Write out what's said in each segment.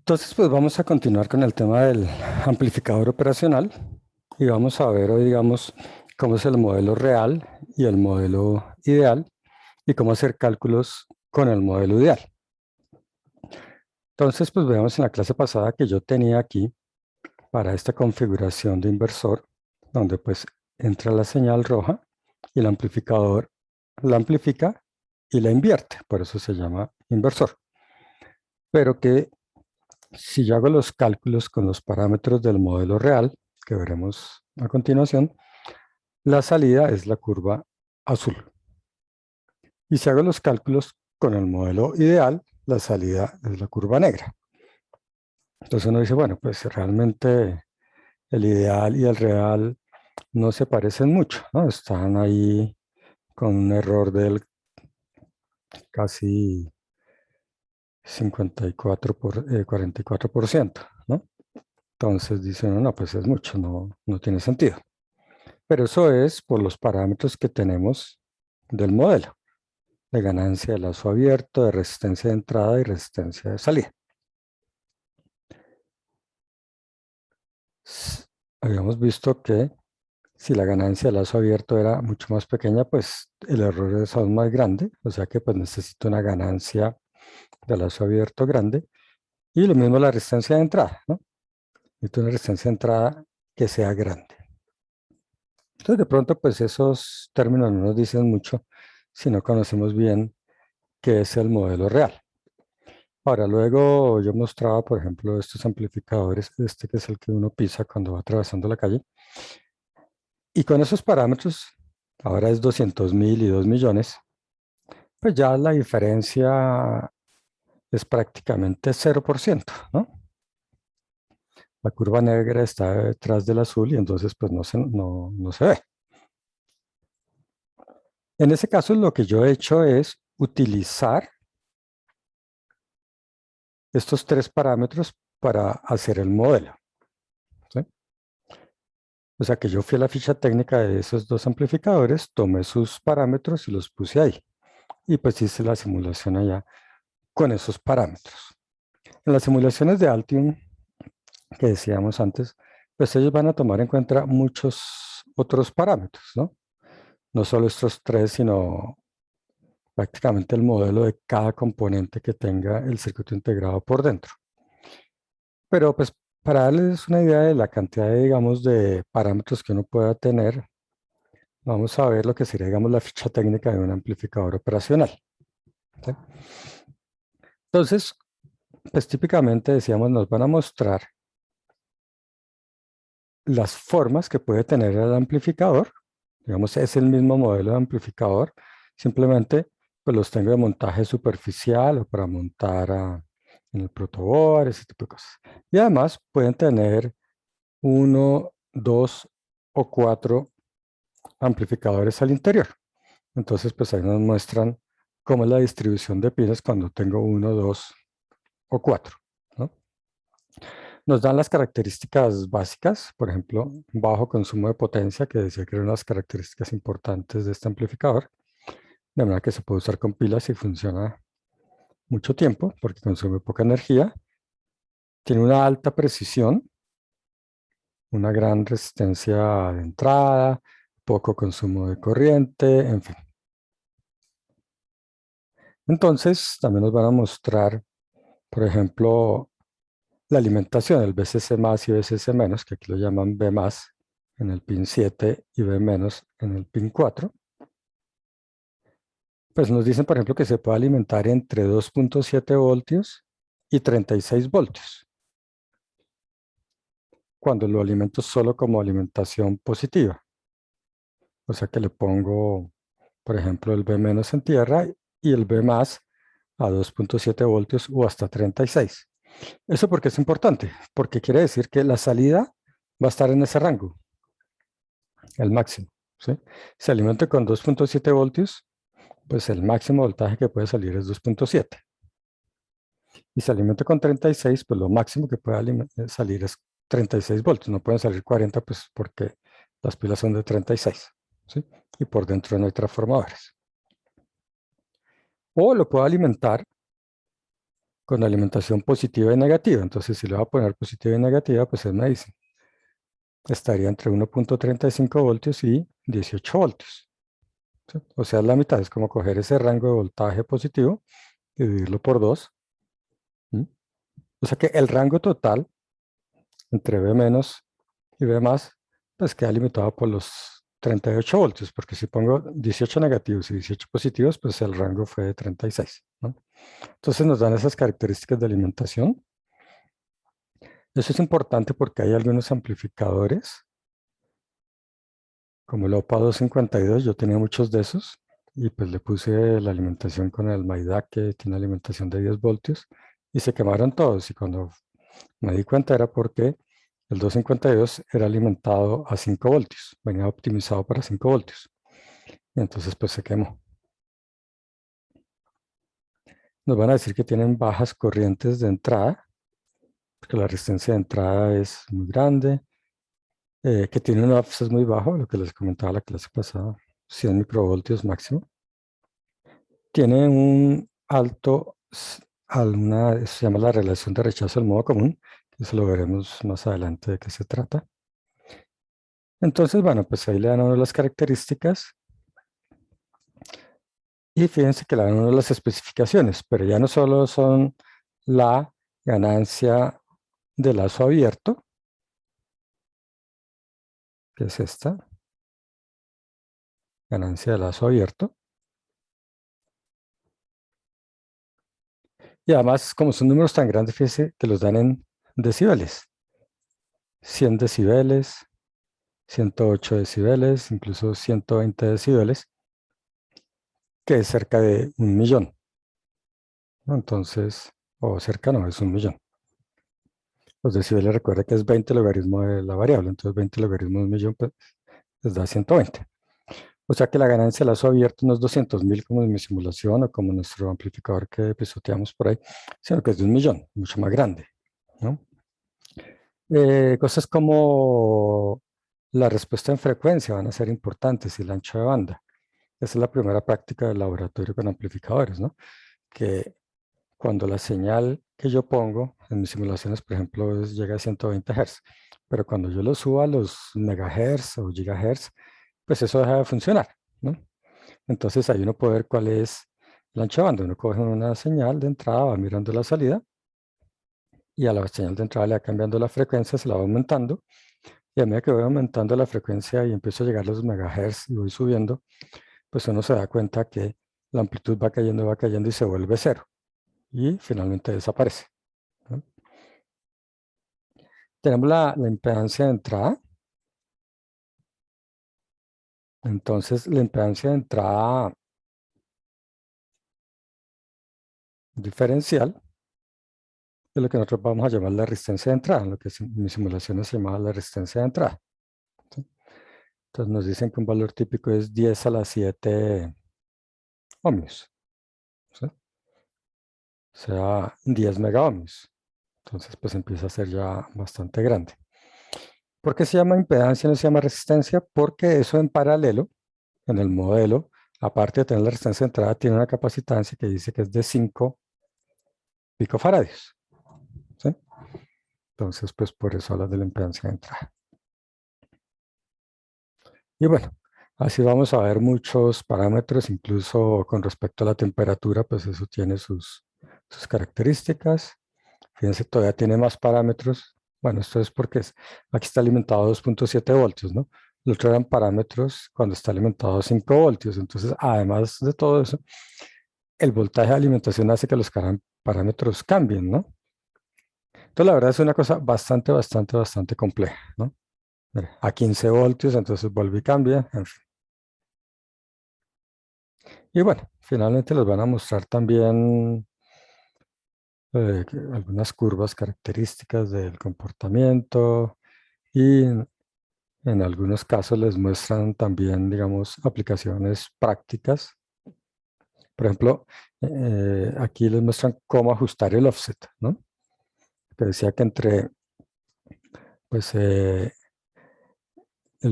Entonces, pues vamos a continuar con el tema del amplificador operacional y vamos a ver hoy, digamos, cómo es el modelo real y el modelo ideal y cómo hacer cálculos con el modelo ideal. Entonces, pues veamos en la clase pasada que yo tenía aquí para esta configuración de inversor, donde pues entra la señal roja y el amplificador la amplifica y la invierte, por eso se llama inversor. Pero que si yo hago los cálculos con los parámetros del modelo real, que veremos a continuación, la salida es la curva azul. Y si hago los cálculos con el modelo ideal, la salida es la curva negra. Entonces uno dice, bueno, pues realmente el ideal y el real no se parecen mucho, ¿no? Están ahí con un error del casi 44%, ¿no? Entonces dice uno, no, pues es mucho, no tiene sentido. Pero eso es por los parámetros que tenemos del modelo, de ganancia de lazo abierto, de resistencia de entrada y resistencia de salida. Habíamos visto que si la ganancia de lazo abierto era mucho más pequeña, pues el error es aún más grande, o sea que pues necesito una ganancia de lazo abierto grande, y lo mismo la resistencia de entrada, ¿no? Necesito una resistencia de entrada que sea grande. Entonces de pronto pues esos términos no nos dicen mucho si no conocemos bien qué es el modelo real. Ahora, luego yo mostraba, por ejemplo, estos amplificadores, este que es el que uno pisa cuando va atravesando la calle, y con esos parámetros, ahora es 200.000 y 2 millones, pues ya la diferencia es prácticamente 0%, ¿no? La curva negra está detrás del azul y entonces pues no se ve. En ese caso lo que yo he hecho es utilizar estos tres parámetros para hacer el modelo, ¿sí? O sea que yo fui a la ficha técnica de esos dos amplificadores, tomé sus parámetros y los puse ahí. Y pues hice la simulación allá con esos parámetros. En las simulaciones de Altium que decíamos antes, pues ellos van a tomar en cuenta muchos otros parámetros, ¿no? No solo estos tres, sino prácticamente el modelo de cada componente que tenga el circuito integrado por dentro. Pero pues para darles una idea de la cantidad de, digamos, de parámetros que uno pueda tener, vamos a ver lo que sería, digamos, la ficha técnica de un amplificador operacional, ¿sí? Entonces, pues típicamente decíamos, nos van a mostrar las formas que puede tener el amplificador. Digamos, es el mismo modelo de amplificador, simplemente pues los tengo de montaje superficial o para montar en el protoboard, ese tipo de cosas. Y además pueden tener uno, dos o cuatro amplificadores al interior. Entonces, pues ahí nos muestran cómo es la distribución de pines cuando tengo uno, dos o cuatro, ¿no? Nos dan las características básicas, por ejemplo, bajo consumo de potencia, que decía que eran las características importantes de este amplificador, de manera que se puede usar con pilas y funciona mucho tiempo porque consume poca energía. Tiene una alta precisión, una gran resistencia de entrada, poco consumo de corriente, en fin. Entonces, también nos van a mostrar, por ejemplo, la alimentación, el BCC más y BCC menos, que aquí lo llaman B más en el pin 7 y B menos en el pin 4. Pues nos dicen, por ejemplo, que se puede alimentar entre 2.7 voltios y 36 voltios, cuando lo alimento solo como alimentación positiva. O sea que le pongo, por ejemplo, el B menos en tierra y el B más a 2.7 voltios o hasta 36. ¿Eso porque es importante? Porque quiere decir que la salida va a estar en ese rango, el máximo, ¿sí? Si alimento con 2.7 voltios, pues el máximo voltaje que puede salir es 2.7. Y si alimento con 36, pues lo máximo que puede salir es 36 voltios. No pueden salir 40, pues porque las pilas son de 36, ¿sí? Y por dentro no hay transformadores. O lo puedo alimentar con alimentación positiva y negativa. Entonces, si le voy a poner positiva y negativa, pues él me dice, estaría entre 1.35 voltios y 18 voltios. ¿Sí? O sea, la mitad es como coger ese rango de voltaje positivo y dividirlo por 2. O sea que el rango total entre V menos y V más, pues queda limitado por los 38 voltios, porque si pongo 18 negativos y 18 positivos, pues el rango fue de 36, ¿no? Entonces nos dan esas características de alimentación. Eso es importante porque hay algunos amplificadores, como el OPA 252, yo tenía muchos de esos, y pues le puse la alimentación con el Maidac, que tiene alimentación de 10 voltios, y se quemaron todos, y cuando me di cuenta era porque el 252 era alimentado a 5 voltios, venía optimizado para 5 voltios, y entonces pues se quemó. Nos van a decir que tienen bajas corrientes de entrada, porque la resistencia de entrada es muy grande, que tiene un offset muy bajo, lo que les comentaba la clase pasada, 100 microvoltios máximo. Tiene un alto, se llama la relación de rechazo al modo común, que eso lo veremos más adelante de qué se trata. Entonces, bueno, pues ahí le dan a uno las características y fíjense que le dan a uno las especificaciones, pero ya no solo son la ganancia de lazo abierto, que es esta, ganancia de lazo abierto, y además, como son números tan grandes, fíjense que los dan en decibeles, 100 decibeles, 108 decibeles, incluso 120 decibeles, que es cerca de 1.000.000, ¿no? Entonces, o cerca no, es 1.000.000. Los decibeles recuerda que es 20 logaritmo de la variable, entonces 20 logaritmo de 1.000.000 pues, les da 120. O sea que la ganancia de lazo abierto no es 200.000 como en mi simulación o como nuestro amplificador que pisoteamos por ahí, sino que es de 1.000.000, mucho más grande, ¿no? Cosas como la respuesta en frecuencia van a ser importantes y el ancho de banda. Esa es la primera práctica del laboratorio con amplificadores, ¿no? Que cuando la señal que yo pongo en mis simulaciones, por ejemplo, llega a 120 Hz, pero cuando yo lo subo a los megahertz o gigahertz, pues eso deja de funcionar, ¿no? Entonces ahí uno puede ver cuál es el ancho de banda. Uno coge una señal de entrada, va mirando la salida, y a la señal de entrada le va cambiando la frecuencia, se la va aumentando, y a medida que voy aumentando la frecuencia y empiezo a llegar a los megahertz y voy subiendo, pues uno se da cuenta que la amplitud va cayendo y se vuelve cero. Y finalmente desaparece, ¿no? Tenemos la impedancia de entrada. Entonces, la impedancia de entrada diferencial es lo que nosotros vamos a llamar la resistencia de entrada, lo que en mis simulaciones se llama la resistencia de entrada, ¿sí? Entonces, nos dicen que un valor típico es 10 a la 7 ohmios, ¿sí? O sea, 10 megaohmios. Entonces, pues empieza a ser ya bastante grande. ¿Por qué se llama impedancia, no se llama resistencia? Porque eso en paralelo, en el modelo, aparte de tener la resistencia de entrada, tiene una capacitancia que dice que es de 5 picofaradios, ¿sí? Entonces, pues por eso habla de la impedancia de entrada. Y bueno, así vamos a ver muchos parámetros, incluso con respecto a la temperatura, pues eso tiene sus características. Fíjense, todavía tiene más parámetros. Bueno, esto es porque aquí está alimentado a 2.7 voltios, ¿no? Los otros eran parámetros cuando está alimentado a 5 voltios. Entonces, además de todo eso, el voltaje de alimentación hace que los parámetros cambien, ¿no? Entonces, la verdad es una cosa bastante compleja, ¿no? Mira, a 15 voltios, entonces vuelve y cambia, en fin. Y bueno, finalmente les van a mostrar también algunas curvas características del comportamiento y en algunos casos les muestran también, digamos, aplicaciones prácticas. Por ejemplo, aquí les muestran cómo ajustar el offset, ¿no? Que decía que entre pues, el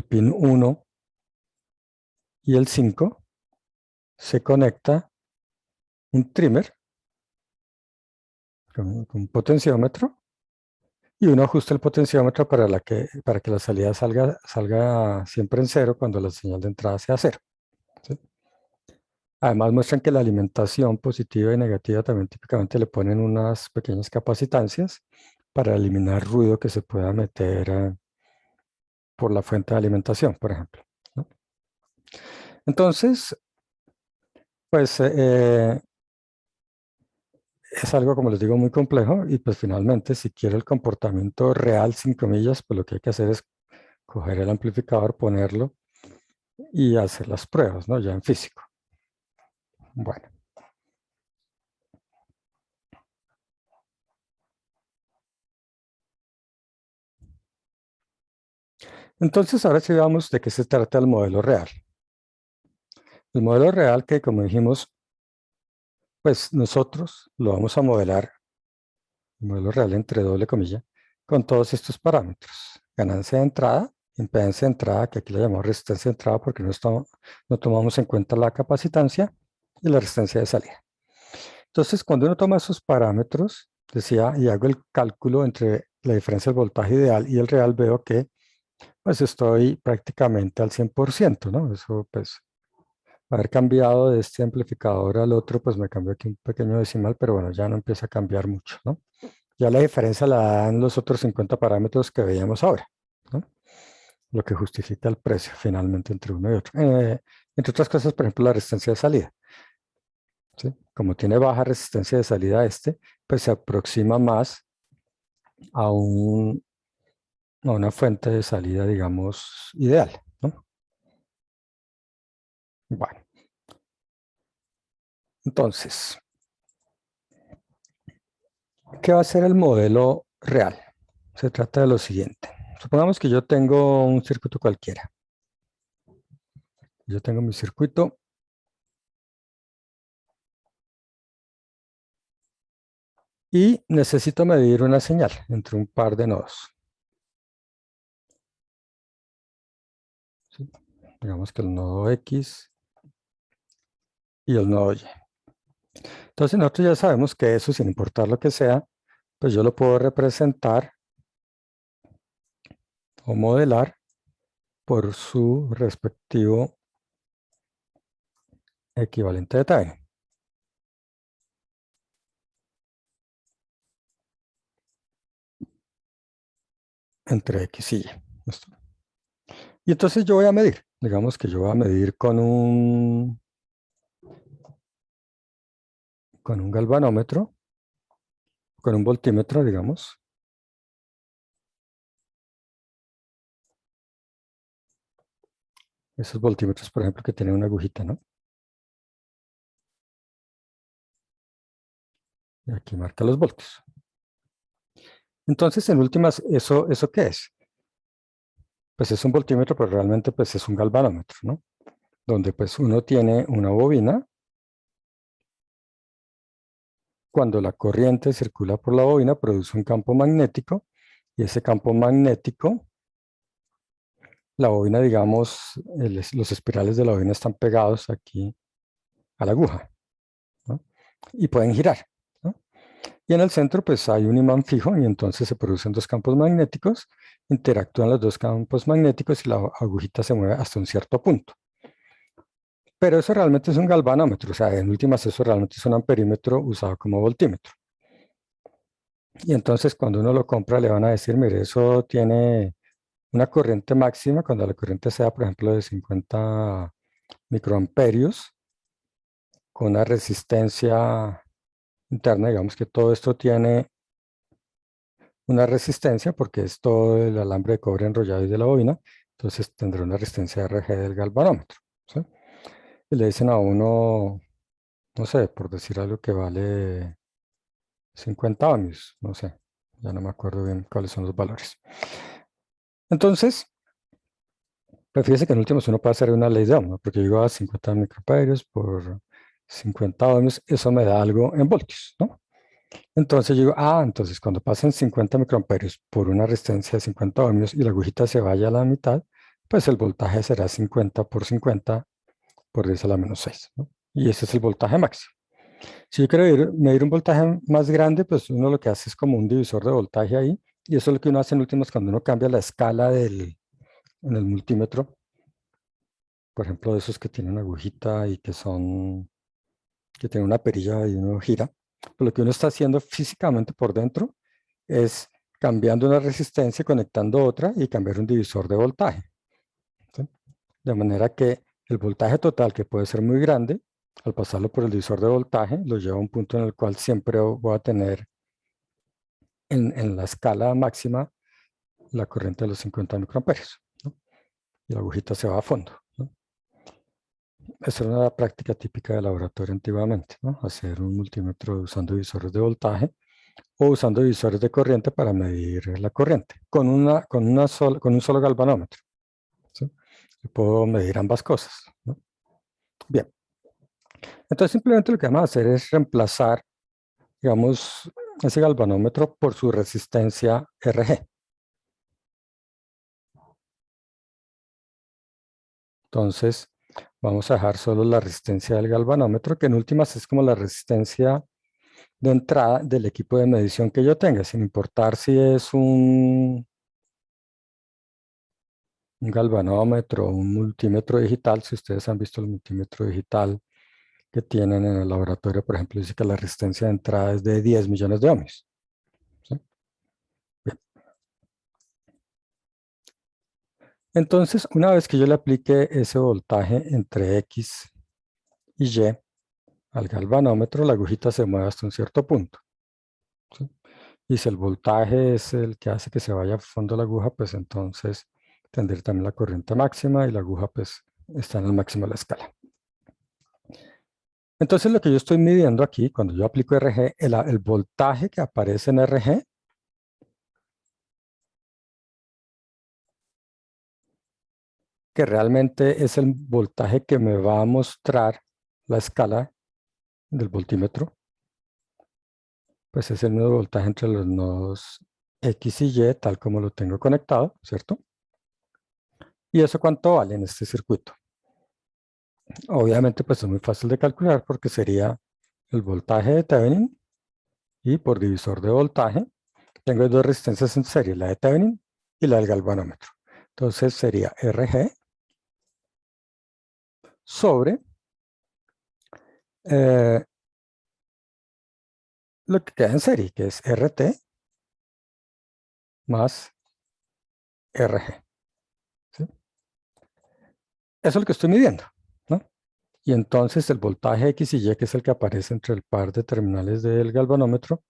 pin 1 y el 5 se conecta un trimmer con un potenciómetro, y uno ajusta el potenciómetro para que la salida salga siempre en cero cuando la señal de entrada sea cero. ¿Sí? Además muestran que la alimentación positiva y negativa también típicamente le ponen unas pequeñas capacitancias para eliminar ruido que se pueda meter por la fuente de alimentación, por ejemplo, ¿no? Entonces, pues es algo, como les digo, muy complejo y pues finalmente si quiero el comportamiento real, sin comillas, pues lo que hay que hacer es coger el amplificador, ponerlo y hacer las pruebas, ¿no? Ya en físico. Bueno, entonces ahora sí veamos de qué se trata el modelo real. El modelo real que, como dijimos, pues nosotros lo vamos a modelar, el modelo real entre doble comilla, con todos estos parámetros. Ganancia de entrada, impedancia de entrada, que aquí le llamamos resistencia de entrada porque no tomamos en cuenta la capacitancia, y la resistencia de salida. Entonces, cuando uno toma esos parámetros, decía, y hago el cálculo entre la diferencia del voltaje ideal y el real, veo que pues estoy prácticamente al 100%, ¿no? Eso, pues, haber cambiado de este amplificador al otro, pues me cambió aquí un pequeño decimal, pero bueno, ya no empieza a cambiar mucho, ¿no? Ya la diferencia la dan los otros 50 parámetros que veíamos ahora, ¿no? Lo que justifica el precio finalmente entre uno y otro. Entre otras cosas, por ejemplo, la resistencia de salida, ¿sí? Como tiene baja resistencia de salida este, pues se aproxima más a, a una fuente de salida, digamos, ideal, ¿no? Bueno, entonces, ¿qué va a ser el modelo real? Se trata de lo siguiente. Supongamos que yo tengo un circuito cualquiera. Yo tengo mi circuito y necesito medir una señal entre un par de nodos. ¿Sí? Digamos que el nodo X y el nodo Y. Entonces nosotros ya sabemos que eso, sin importar lo que sea, pues yo lo puedo representar o modelar por su respectivo equivalente de timing entre X y Y. ¿Listo? Y entonces yo voy a medir. Digamos que yo voy a medir con un galvanómetro, con un voltímetro, digamos. Esos voltímetros, por ejemplo, que tienen una agujita, ¿no? Y aquí marca los voltios. Entonces, en últimas, ¿eso qué es? Pues es un voltímetro, pero realmente pues es un galvanómetro, ¿no? Donde pues uno tiene una bobina. Cuando la corriente circula por la bobina, produce un campo magnético, y ese campo magnético, la bobina, digamos, los espirales de la bobina están pegados aquí a la aguja, ¿no? Y pueden girar, ¿no? Y en el centro pues hay un imán fijo y entonces se producen dos campos magnéticos, interactúan los dos campos magnéticos y la agujita se mueve hasta un cierto punto. Pero eso realmente es un galvanómetro, o sea, en últimas eso realmente es un amperímetro usado como voltímetro. Y entonces cuando uno lo compra le van a decir, mire, eso tiene una corriente máxima, cuando la corriente sea, por ejemplo, de 50 microamperios, con una resistencia interna, digamos que todo esto tiene una resistencia porque es todo el alambre de cobre enrollado y de la bobina, entonces tendrá una resistencia RG del galvanómetro, ¿sí? Y le dicen a uno, no sé, por decir algo que vale 50 ohmios, no sé, ya no me acuerdo bien cuáles son los valores. Entonces, pues fíjese que en últimos uno puede hacer una ley de Ohm, ¿no? Porque digo a 50 microamperios por 50 ohmios, eso me da algo en voltios, ¿no? Entonces yo digo, entonces cuando pasen 50 microamperios por una resistencia de 50 ohmios y la agujita se vaya a la mitad, pues el voltaje será 50 por 50 por 10 a la menos 6, ¿no? Y ese es el voltaje máximo. Si yo quiero medir un voltaje más grande, pues uno lo que hace es como un divisor de voltaje ahí, y eso es lo que uno hace en últimas cuando uno cambia la escala en el multímetro, por ejemplo, de esos que tienen agujita y que tienen una perilla y uno gira. Pues lo que uno está haciendo físicamente por dentro es cambiando una resistencia, conectando otra y cambiar un divisor de voltaje. ¿Sí? De manera que el voltaje total, que puede ser muy grande, al pasarlo por el divisor de voltaje, lo lleva a un punto en el cual siempre voy a tener en la escala máxima la corriente de los 50 microamperios, ¿no? Y la agujita se va a fondo, ¿no? Esa era una práctica típica de laboratorio antiguamente, ¿no? Hacer un multímetro usando divisores de voltaje o usando divisores de corriente para medir la corriente con un solo galvanómetro, ¿sí? Y puedo medir ambas cosas, ¿no? Bien, entonces simplemente lo que vamos a hacer es reemplazar, digamos, ese galvanómetro por su resistencia RG. Entonces, vamos a dejar solo la resistencia del galvanómetro, que en últimas es como la resistencia de entrada del equipo de medición que yo tenga, sin importar si es un galvanómetro o un multímetro digital. Si ustedes han visto el multímetro digital que tienen en el laboratorio, por ejemplo, dice que la resistencia de entrada es de 10 millones de ohmios, ¿sí? Bien. Entonces, una vez que yo le aplique ese voltaje entre X y Y al galvanómetro, la agujita se mueve hasta un cierto punto, ¿sí? Y si el voltaje es el que hace que se vaya a fondo la aguja, pues entonces tendré también la corriente máxima y la aguja pues está en el máximo de la escala. Entonces lo que yo estoy midiendo aquí, cuando yo aplico RG, el voltaje que aparece en RG, que realmente es el voltaje que me va a mostrar la escala del voltímetro, pues es el mismo voltaje entre los nodos X y Y, tal como lo tengo conectado, ¿cierto? ¿Y eso cuánto vale en este circuito? Obviamente pues es muy fácil de calcular porque sería el voltaje de Thevenin y por divisor de voltaje tengo dos resistencias en serie, la de Thevenin y la del galvanómetro. Entonces sería RG sobre eh, lo que queda en serie, que es RT más RG, ¿sí? Eso es lo que estoy midiendo, ¿no? Y entonces el voltaje X y Y, que es el que aparece entre el par de terminales del galvanómetro,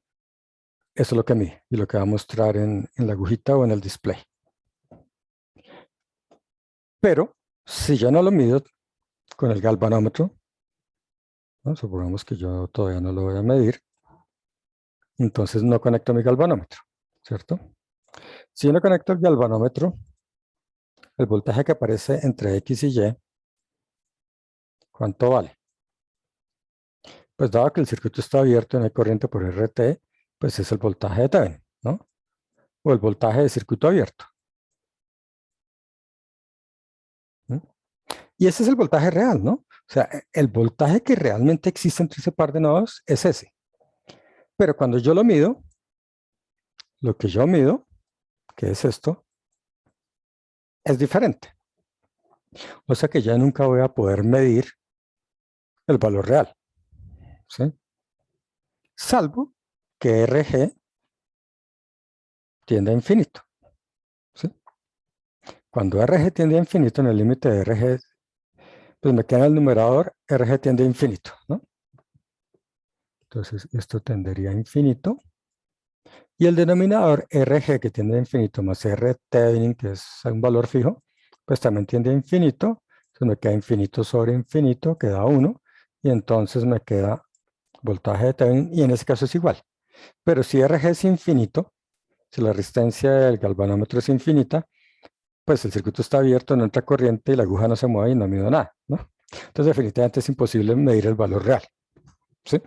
eso es lo que mide y lo que va a mostrar en la agujita o en el display. Pero si yo no lo mido con el galvanómetro, ¿no? Supongamos que yo todavía no lo voy a medir, entonces no conecto mi galvanómetro, ¿cierto? Si yo no conecto el galvanómetro, el voltaje que aparece entre X y Y, ¿cuánto vale? Pues dado que el circuito está abierto y no hay corriente por RT, pues es el voltaje de Thevenin, ¿no? O el voltaje de circuito abierto, ¿no? Y ese es el voltaje real, ¿no? O sea, el voltaje que realmente existe entre ese par de nodos es ese. Pero cuando yo lo mido, lo que yo mido, que es esto, es diferente. O sea que ya nunca voy a poder medir el valor real, ¿sí? Salvo que RG tiende a infinito, ¿sí? Cuando RG tiende a infinito, en el límite de RG, pues me queda en el numerador RG tiende a infinito, ¿no? Entonces esto tendería a infinito. Y el denominador RG, que tiende a infinito, más R Thevenin, que es un valor fijo, pues también tiende a infinito. Entonces me queda infinito sobre infinito, queda 1. Y entonces me queda voltaje de Thevenin, y en ese caso es igual. Pero si RG es infinito, si la resistencia del galvanómetro es infinita, pues el circuito está abierto, no entra corriente y la aguja no se mueve y no mido nada, ¿no? Entonces definitivamente es imposible medir el valor real, ¿sí?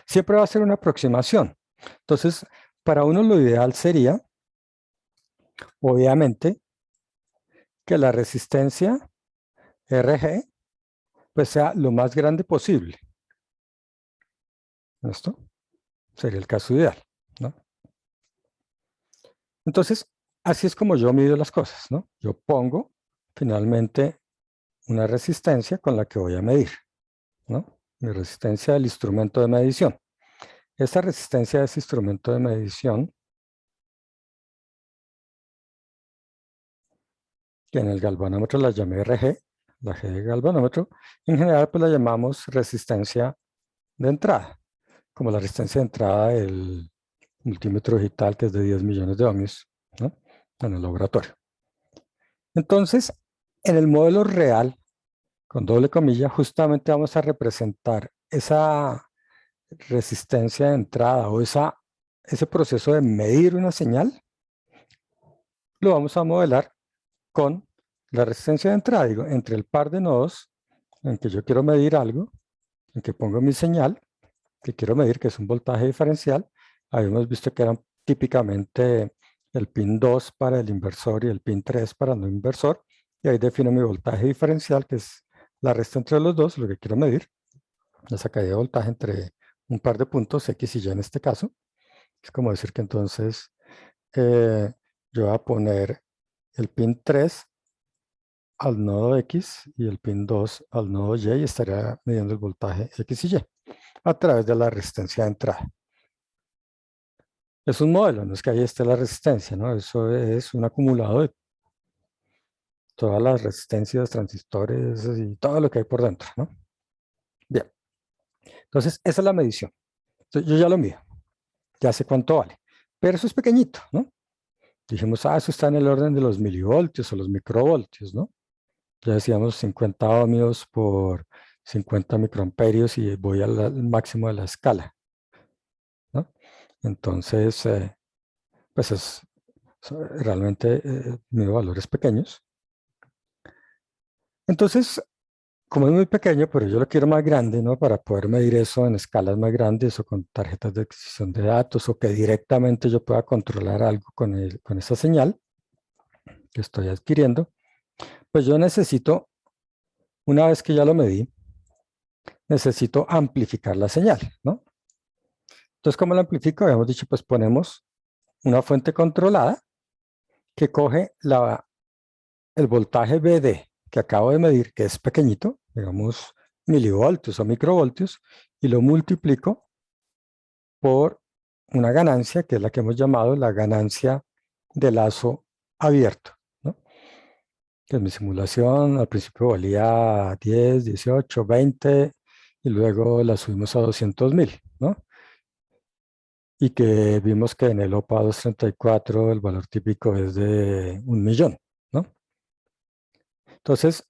Siempre va a ser una aproximación. Entonces, para uno lo ideal sería, obviamente, que la resistencia RG pues sea lo más grande posible, ¿Listo? Sería el caso ideal, ¿no? Entonces, así es como yo mido las cosas, ¿no? Yo pongo finalmente una resistencia con la que voy a medir, ¿no? Mi resistencia del instrumento de medición. Esta resistencia de ese instrumento de medición, que en el galvanómetro la llamé RG, la G de galvanómetro, en general pues la llamamos resistencia de entrada, como la resistencia de entrada del multímetro digital, que es de 10 millones de ohmios, ¿no? En el laboratorio. Entonces, en el modelo real, con doble comilla, justamente vamos a representar esa resistencia de entrada o ese proceso de medir una señal, lo vamos a modelar con la resistencia de entrada, digo, entre el par de nodos en que yo quiero medir algo, en que pongo mi señal, que quiero medir, que es un voltaje diferencial. Habíamos visto que eran típicamente el pin 2 para el inversor y el pin 3 para el no inversor, y ahí defino mi voltaje diferencial, que es la resta entre los dos, lo que quiero medir, esa caída de voltaje entre un par de puntos, X y Y en este caso. Es como decir que entonces yo voy a poner el pin 3 al nodo X y el pin 2 al nodo Y, y estaría midiendo el voltaje X y Y a través de la resistencia de entrada. Es un modelo, no es que ahí esté la resistencia, ¿no? Eso es un acumulado de todas las resistencias, transistores y todo lo que hay por dentro, ¿no? Bien, entonces esa es la medición. Entonces, yo ya lo mido, ya sé cuánto vale, pero eso es pequeñito, ¿no? Dijimos, eso está en el orden de los milivoltios o los microvoltios, ¿no? Ya decíamos 50 ohmios por 50 microamperios y voy al máximo de la escala, ¿no? Entonces, pues realmente mido valores pequeños. Entonces, como es muy pequeño, pero yo lo quiero más grande, ¿no? Para poder medir eso en escalas más grandes o con tarjetas de adquisición de datos o que directamente yo pueda controlar algo con esa señal que estoy adquiriendo, pues yo necesito, una vez que ya lo medí, necesito amplificar la señal, ¿no? Entonces, ¿cómo la amplifico? Habíamos dicho, pues ponemos una fuente controlada que coge el voltaje BD que acabo de medir, que es pequeñito, digamos milivoltios o microvoltios, y lo multiplico por una ganancia, que es la que hemos llamado la ganancia de lazo abierto, ¿no? Que en mi simulación al principio valía 10, 18, 20, y luego la subimos a 200.000, ¿no? Y que vimos que en el OPA 234 el valor típico es de 1.000.000, ¿no? Entonces,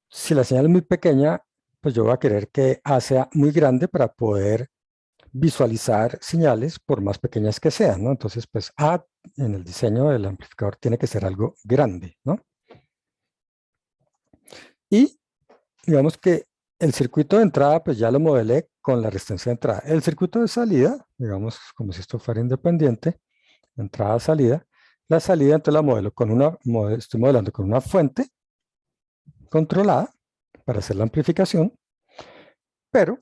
si la señal es muy pequeña, pues yo voy a querer que A sea muy grande para poder visualizar señales por más pequeñas que sean, ¿no? Entonces, pues A en el diseño del amplificador tiene que ser algo grande, ¿no? Y digamos que el circuito de entrada, pues ya lo modelé con la resistencia de entrada. El circuito de salida, digamos, como si esto fuera independiente, entrada-salida, la salida entonces la modelo con estoy modelando con una fuente controlada para hacer la amplificación, pero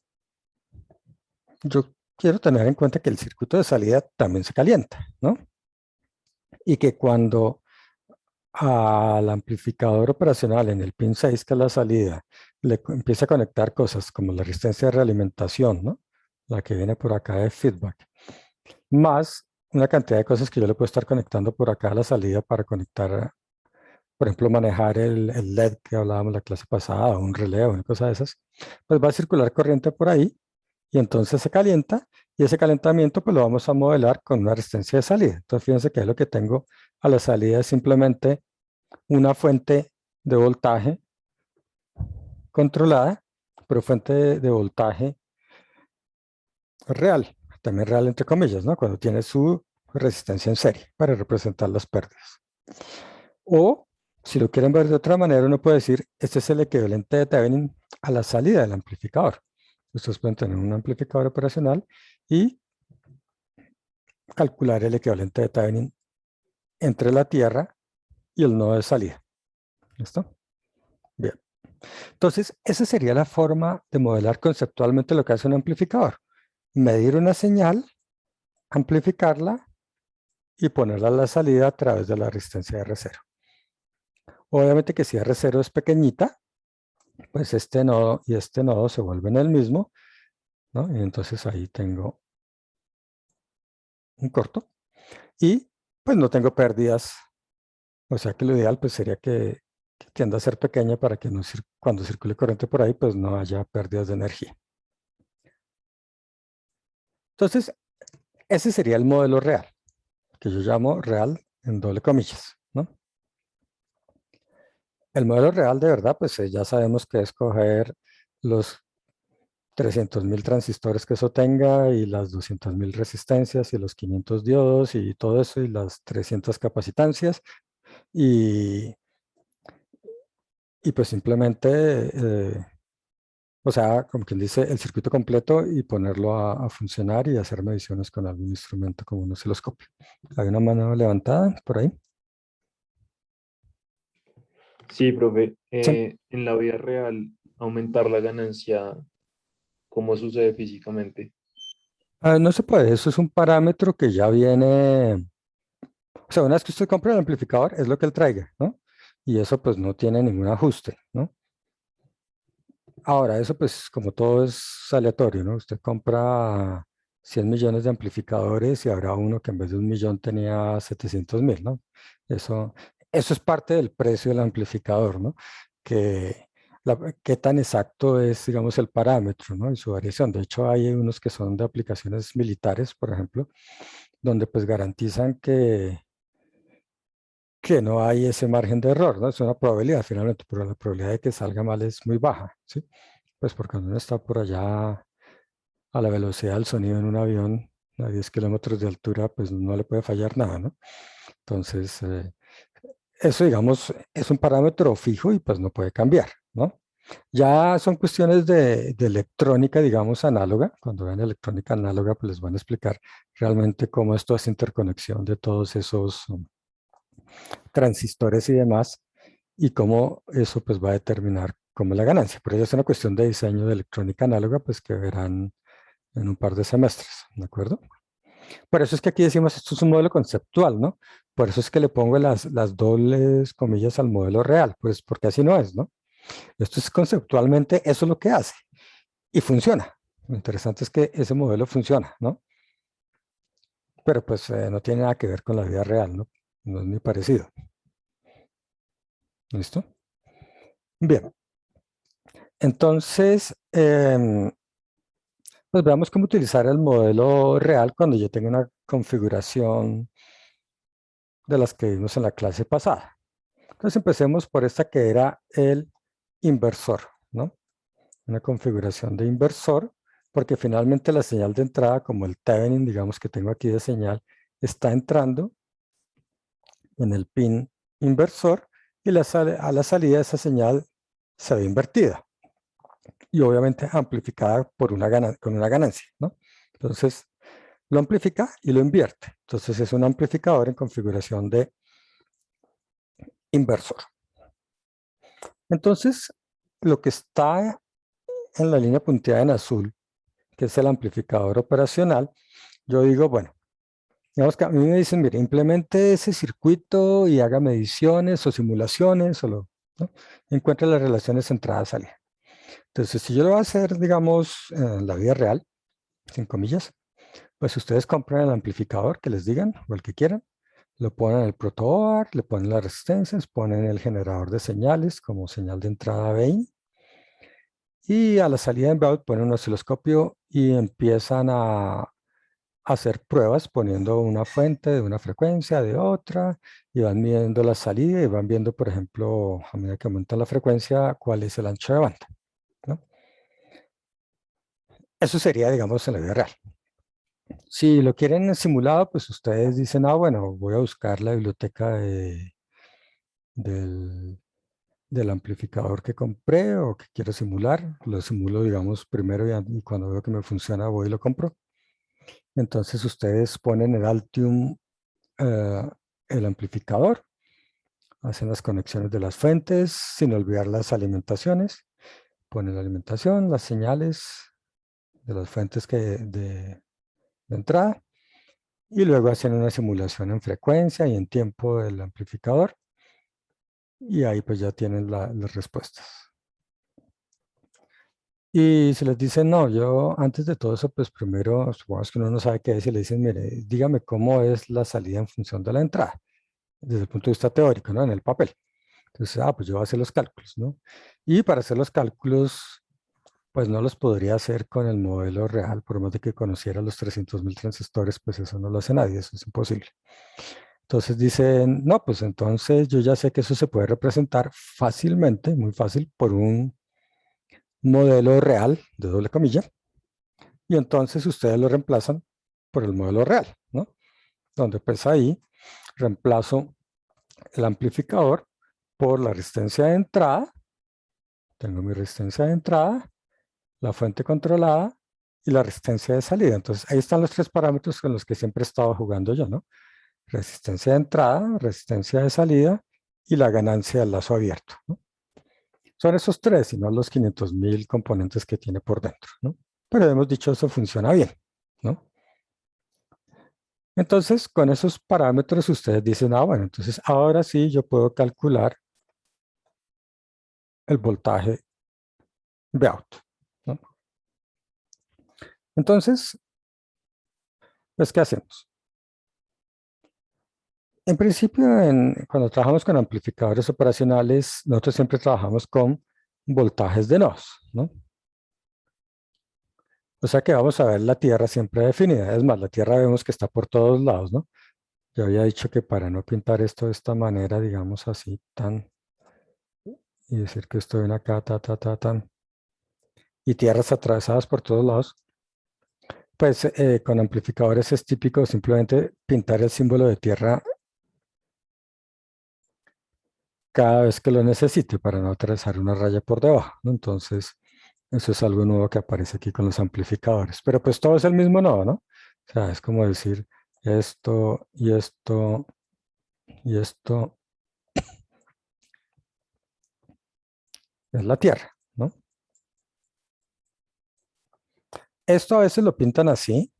yo quiero tener en cuenta que el circuito de salida también se calienta, ¿no? Y que cuando al amplificador operacional en el pin 6, que es la salida, empieza a conectar cosas como la resistencia de realimentación, ¿no? La que viene por acá de feedback, más una cantidad de cosas que yo le puedo estar conectando por acá a la salida para conectar, por ejemplo, manejar el LED que hablábamos la clase pasada, un relé o una cosa de esas, pues va a circular corriente por ahí y entonces se calienta, y ese calentamiento pues lo vamos a modelar con una resistencia de salida. Entonces fíjense que lo que tengo a la salida es simplemente una fuente de voltaje controlada, pero fuente de voltaje real, también real entre comillas, ¿no? Cuando tiene su resistencia en serie para representar las pérdidas. O, si lo quieren ver de otra manera, uno puede decir, este es el equivalente de Thevenin a la salida del amplificador. Ustedes pueden tener un amplificador operacional y calcular el equivalente de Thevenin entre la tierra y el nodo de salida. ¿Listo? Bien. Entonces, esa sería la forma de modelar conceptualmente lo que hace un amplificador. medir una señal, amplificarla y ponerla a la salida a través de la resistencia R0. Obviamente que si R0 es pequeñita, pues este nodo y este nodo se vuelven el mismo, ¿no? Y entonces ahí tengo un corto y pues no tengo pérdidas. O sea que lo ideal pues sería que tienda a ser pequeña para que no cuando circule corriente por ahí pues no haya pérdidas de energía. Entonces, ese sería el modelo real, que yo llamo real en doble comillas, ¿no? El modelo real de verdad, pues ya sabemos que es coger los 300.000 transistores que eso tenga y las 200.000 resistencias y los 500 diodos y todo eso y las 300 capacitancias y, y pues simplemente, o sea, como quien dice, el circuito completo y ponerlo a funcionar y hacer mediciones con algún instrumento como un osciloscopio. ¿Hay una mano levantada por ahí? Sí, profe. Sí. En la vida real, aumentar la ganancia, ¿cómo sucede físicamente? No se puede, eso es un parámetro que ya viene, o sea, una vez que usted compra el amplificador, es lo que él traiga, ¿no? Y eso pues no tiene ningún ajuste, ¿no? Ahora, eso pues como todo es aleatorio, ¿no? Usted compra 100 millones de amplificadores y habrá uno que en vez de 1 millón tenía 700.000, ¿no? Eso, eso es parte del precio del amplificador, ¿no? Que qué tan exacto es, digamos, el parámetro, ¿no? Y su variación. De hecho, hay unos que son de aplicaciones militares, por ejemplo, donde pues garantizan que no hay ese margen de error, ¿no? Es una probabilidad finalmente, pero la probabilidad de que salga mal es muy baja, ¿sí? Pues porque cuando uno está por allá a la velocidad del sonido en un avión a 10 kilómetros de altura, pues no le puede fallar nada, ¿no? Entonces, eso, digamos, es un parámetro fijo y pues no puede cambiar, ¿no? Ya son cuestiones de electrónica, digamos, análoga. Cuando vean electrónica análoga, pues les van a explicar realmente cómo esto es interconexión de todos esos transistores y demás, y cómo eso pues va a determinar cómo es la ganancia. Pero ya es una cuestión de diseño de electrónica análoga, pues que verán en un par de semestres, ¿de acuerdo? Por eso es que aquí decimos, esto es un modelo conceptual, ¿no? Por eso es que le pongo las dobles comillas al modelo real, pues porque así no es, ¿no? Esto es conceptualmente, eso es lo que hace y funciona. Lo interesante es que ese modelo funciona, ¿no? Pero pues no tiene nada que ver con la vida real, ¿no? No es ni parecido. ¿Listo? Bien. Entonces, pues veamos cómo utilizar el modelo real cuando yo tengo una configuración de las que vimos en la clase pasada. Entonces empecemos por esta que era el inversor, ¿no? Una configuración de inversor, porque finalmente la señal de entrada, como el Thevenin, digamos que tengo aquí de señal, está entrando en el pin inversor y a la salida esa señal se ve invertida y obviamente amplificada por con una ganancia, ¿no? Entonces lo amplifica y lo invierte. Entonces es un amplificador en configuración de inversor. Entonces, lo que está en la línea punteada en azul, que es el amplificador operacional, yo digo, bueno, digamos que a mí me dicen, mire, implemente ese circuito y haga mediciones o simulaciones ¿no? Encuentre las relaciones entrada-salida. Entonces, si yo lo voy a hacer, digamos, en la vida real, sin comillas, pues ustedes compran el amplificador que les digan o el que quieran, lo ponen en el protoboard, le ponen las resistencias, ponen el generador de señales como señal de entrada BIN y a la salida de inbound ponen un osciloscopio y empiezan a hacer pruebas poniendo una fuente de una frecuencia, de otra, y van midiendo la salida y van viendo, por ejemplo, a medida que aumenta la frecuencia, cuál es el ancho de banda, ¿no? Eso sería, digamos, en la vida real. Si lo quieren simulado, pues ustedes dicen, ah, bueno, voy a buscar la biblioteca del, del amplificador que compré o que quiero simular. Lo simulo, digamos, primero y cuando veo que me funciona, voy y lo compro. Entonces ustedes ponen el Altium, eh, el amplificador, hacen las conexiones de las fuentes, sin olvidar las alimentaciones. Ponen la alimentación, las señales, de las fuentes de entrada, y luego hacen una simulación en frecuencia y en tiempo del amplificador, y ahí pues ya tienen las respuestas. Y si les dicen, no, yo antes de todo eso, pues primero, supongamos que uno no sabe qué es, y le dicen, mire, dígame cómo es la salida en función de la entrada, desde el punto de vista teórico, ¿no? En el papel. Entonces, pues yo voy a hacer los cálculos, ¿no? Y para hacer los cálculos, pues no los podría hacer con el modelo real, por más de que conociera los 300.000 transistores, pues eso no lo hace nadie, eso es imposible. Entonces dicen, no, pues entonces yo ya sé que eso se puede representar fácilmente, muy fácil, por un modelo real, de doble comilla, y entonces ustedes lo reemplazan por el modelo real, ¿no? Donde pues ahí reemplazo el amplificador por la resistencia de entrada, tengo mi resistencia de entrada, la fuente controlada y la resistencia de salida. Entonces ahí están los tres parámetros con los que siempre he estado jugando yo, ¿no? Resistencia de entrada, resistencia de salida y la ganancia del lazo abierto, ¿no? Son esos tres y no los 500.000 componentes que tiene por dentro, ¿no? Pero hemos dicho eso funciona bien, ¿no? Entonces, con esos parámetros ustedes dicen, bueno, entonces ahora sí yo puedo calcular el voltaje Vout, ¿no? Entonces, pues, ¿qué hacemos? En principio, cuando trabajamos con amplificadores operacionales, nosotros siempre trabajamos con voltajes de nodos, ¿no? O sea que vamos a ver la Tierra siempre definida. Es más, la Tierra vemos que está por todos lados, ¿no? Yo había dicho que para no pintar esto de esta manera, digamos así, tan, y decir que esto viene acá, tan, y tierras atravesadas por todos lados, pues con amplificadores es típico simplemente pintar el símbolo de tierra cada vez que lo necesite para no atravesar una raya por debajo, ¿no? Entonces, eso es algo nuevo que aparece aquí con los amplificadores. Pero pues todo es el mismo nodo, ¿no? O sea, es como decir esto y esto y esto es la Tierra, ¿no? Esto a veces lo pintan así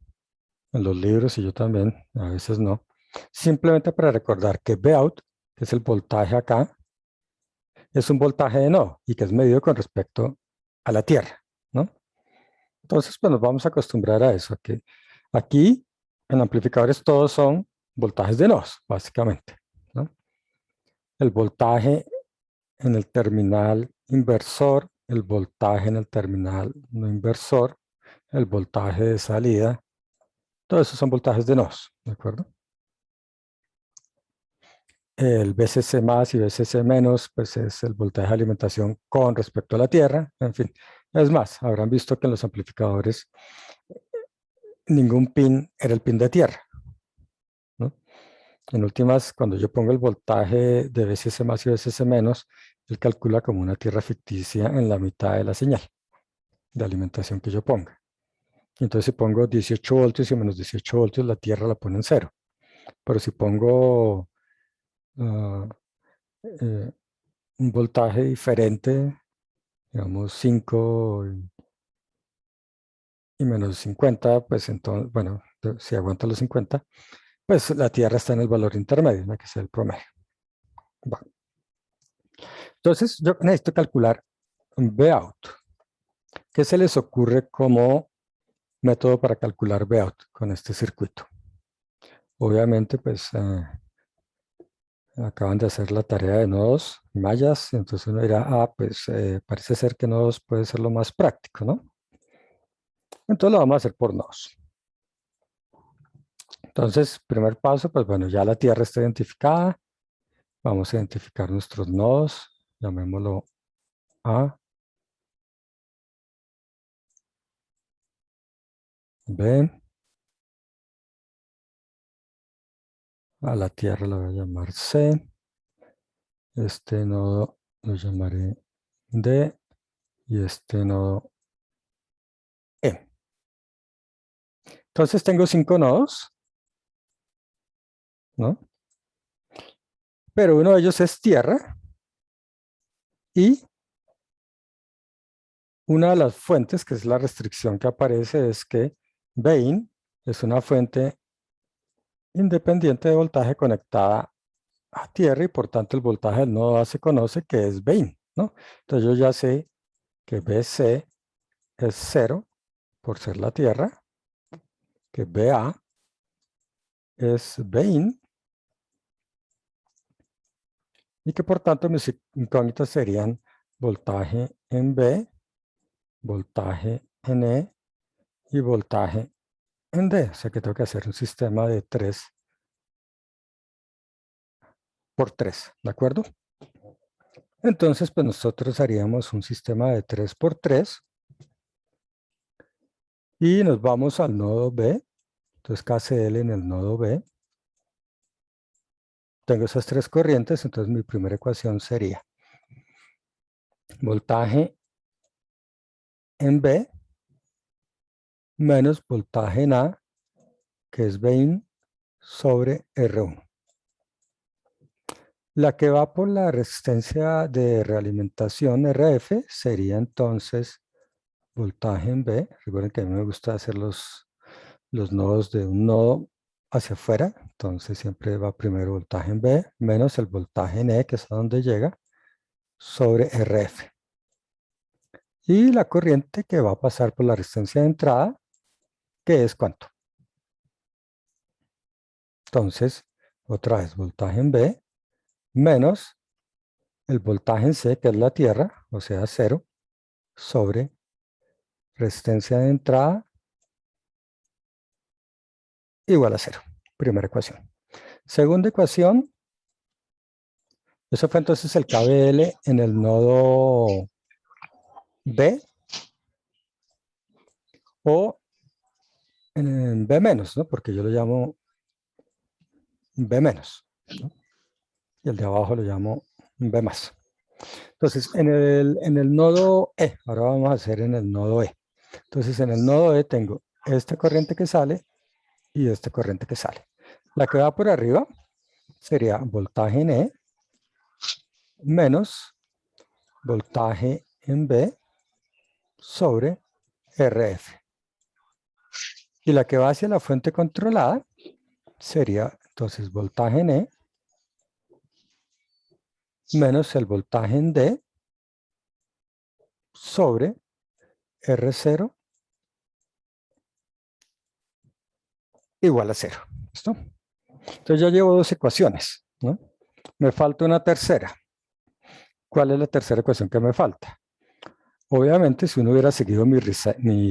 en los libros y yo también, a veces no. Simplemente para recordar que Vout, que es el voltaje acá, es un voltaje de nodo y que es medido con respecto a la Tierra, ¿no? Entonces, pues nos vamos a acostumbrar a eso, a que aquí en amplificadores todos son voltajes de nodos, básicamente, ¿no? El voltaje en el terminal inversor, el voltaje en el terminal no inversor, el voltaje de salida, todos esos son voltajes de nodos, ¿de acuerdo? El VCC más y VCC menos, pues es el voltaje de alimentación con respecto a la Tierra, en fin. Es más, habrán visto que en los amplificadores ningún pin era el pin de tierra, ¿no? En últimas, cuando yo pongo el voltaje de VCC más y VCC menos, él calcula como una tierra ficticia en la mitad de la señal de alimentación que yo ponga. Entonces, si pongo 18 voltios y menos 18 voltios, la tierra la pone en cero. Pero si pongo uh, un voltaje diferente, digamos 5 y menos 50, pues entonces, bueno, si aguanta los 50, pues la Tierra está en el valor intermedio, ¿no? Que es el promedio. Bueno, entonces, yo necesito calcular un Vout. ¿Qué se les ocurre como método para calcular Vout con este circuito? Obviamente, pues acaban de hacer la tarea de nodos mayas, entonces uno dirá, pues parece ser que nodos puede ser lo más práctico, ¿no? Entonces lo vamos a hacer por nodos. Entonces, primer paso, pues bueno, ya la Tierra está identificada. Vamos a identificar nuestros nodos. Llamémoslo A, B. A la Tierra la voy a llamar C. Este nodo lo llamaré D. Y este nodo E. Entonces tengo 5 nodos, ¿no? Pero uno de ellos es Tierra y una de las fuentes, que es la restricción que aparece, es que Vin es una fuente independiente de voltaje conectada a tierra y por tanto el voltaje del nodo A se conoce que es Vin, ¿no? Entonces yo ya sé que BC es 0 por ser la tierra, que BA es Vin y que por tanto mis incógnitas serían voltaje en B, voltaje en E y voltaje en D. O sea que tengo que hacer un sistema de 3 por 3, ¿de acuerdo? Entonces, pues nosotros haríamos un sistema de 3 por 3 y nos vamos al nodo B. Entonces, KCL en el nodo B. Tengo esas tres corrientes, entonces mi primera ecuación sería voltaje en B menos voltaje en A, que es Vin sobre R1. La que va por la resistencia de realimentación RF sería entonces voltaje en B. Recuerden que a mí me gusta hacer los nodos de un nodo hacia afuera. Entonces siempre va primero voltaje en B menos el voltaje en E, que es a donde llega, sobre RF. Y la corriente que va a pasar por la resistencia de entrada, que es ¿cuánto? Entonces, otra vez voltaje en B menos el voltaje en C, que es la tierra, o sea, 0, sobre resistencia de entrada igual a 0. Primera ecuación. Segunda ecuación, eso fue entonces el KBL en el nodo B o en B menos, ¿no? Porque yo lo llamo B menos, ¿no? Y el de abajo lo llamo B más. Entonces, en el nodo E, ahora vamos a hacer en el nodo E. Entonces, en el nodo E tengo esta corriente que sale y esta corriente que sale. La que va por arriba sería voltaje en E menos voltaje en B sobre RF. Y la que va hacia la fuente controlada sería entonces voltaje en E menos el voltaje en D sobre R0 igual a 0. ¿Listo? Entonces ya llevo dos ecuaciones, ¿no? Me falta una tercera. ¿Cuál es la tercera ecuación que me falta? Obviamente, si uno hubiera seguido mi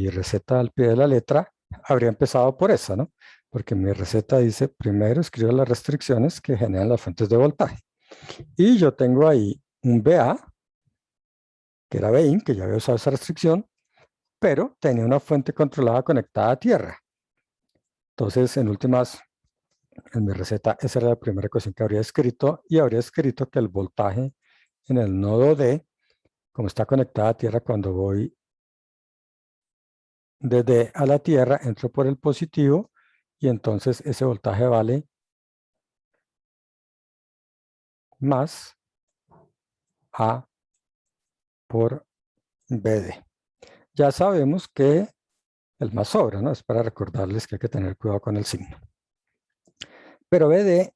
receta al pie de la letra, habría empezado por esa, ¿no? Porque mi receta dice, primero escribo las restricciones que generan las fuentes de voltaje. Y yo tengo ahí un BA, que era Vin, que ya había usado esa restricción, pero tenía una fuente controlada conectada a tierra. Entonces, en últimas, en mi receta, esa era la primera ecuación que habría escrito, y habría escrito que el voltaje en el nodo D, como está conectada a tierra, cuando voy de D a la tierra, entro por el positivo, y entonces ese voltaje vale más A por BD. Ya sabemos que el más sobra, ¿no? Es para recordarles que hay que tener cuidado con el signo. Pero BD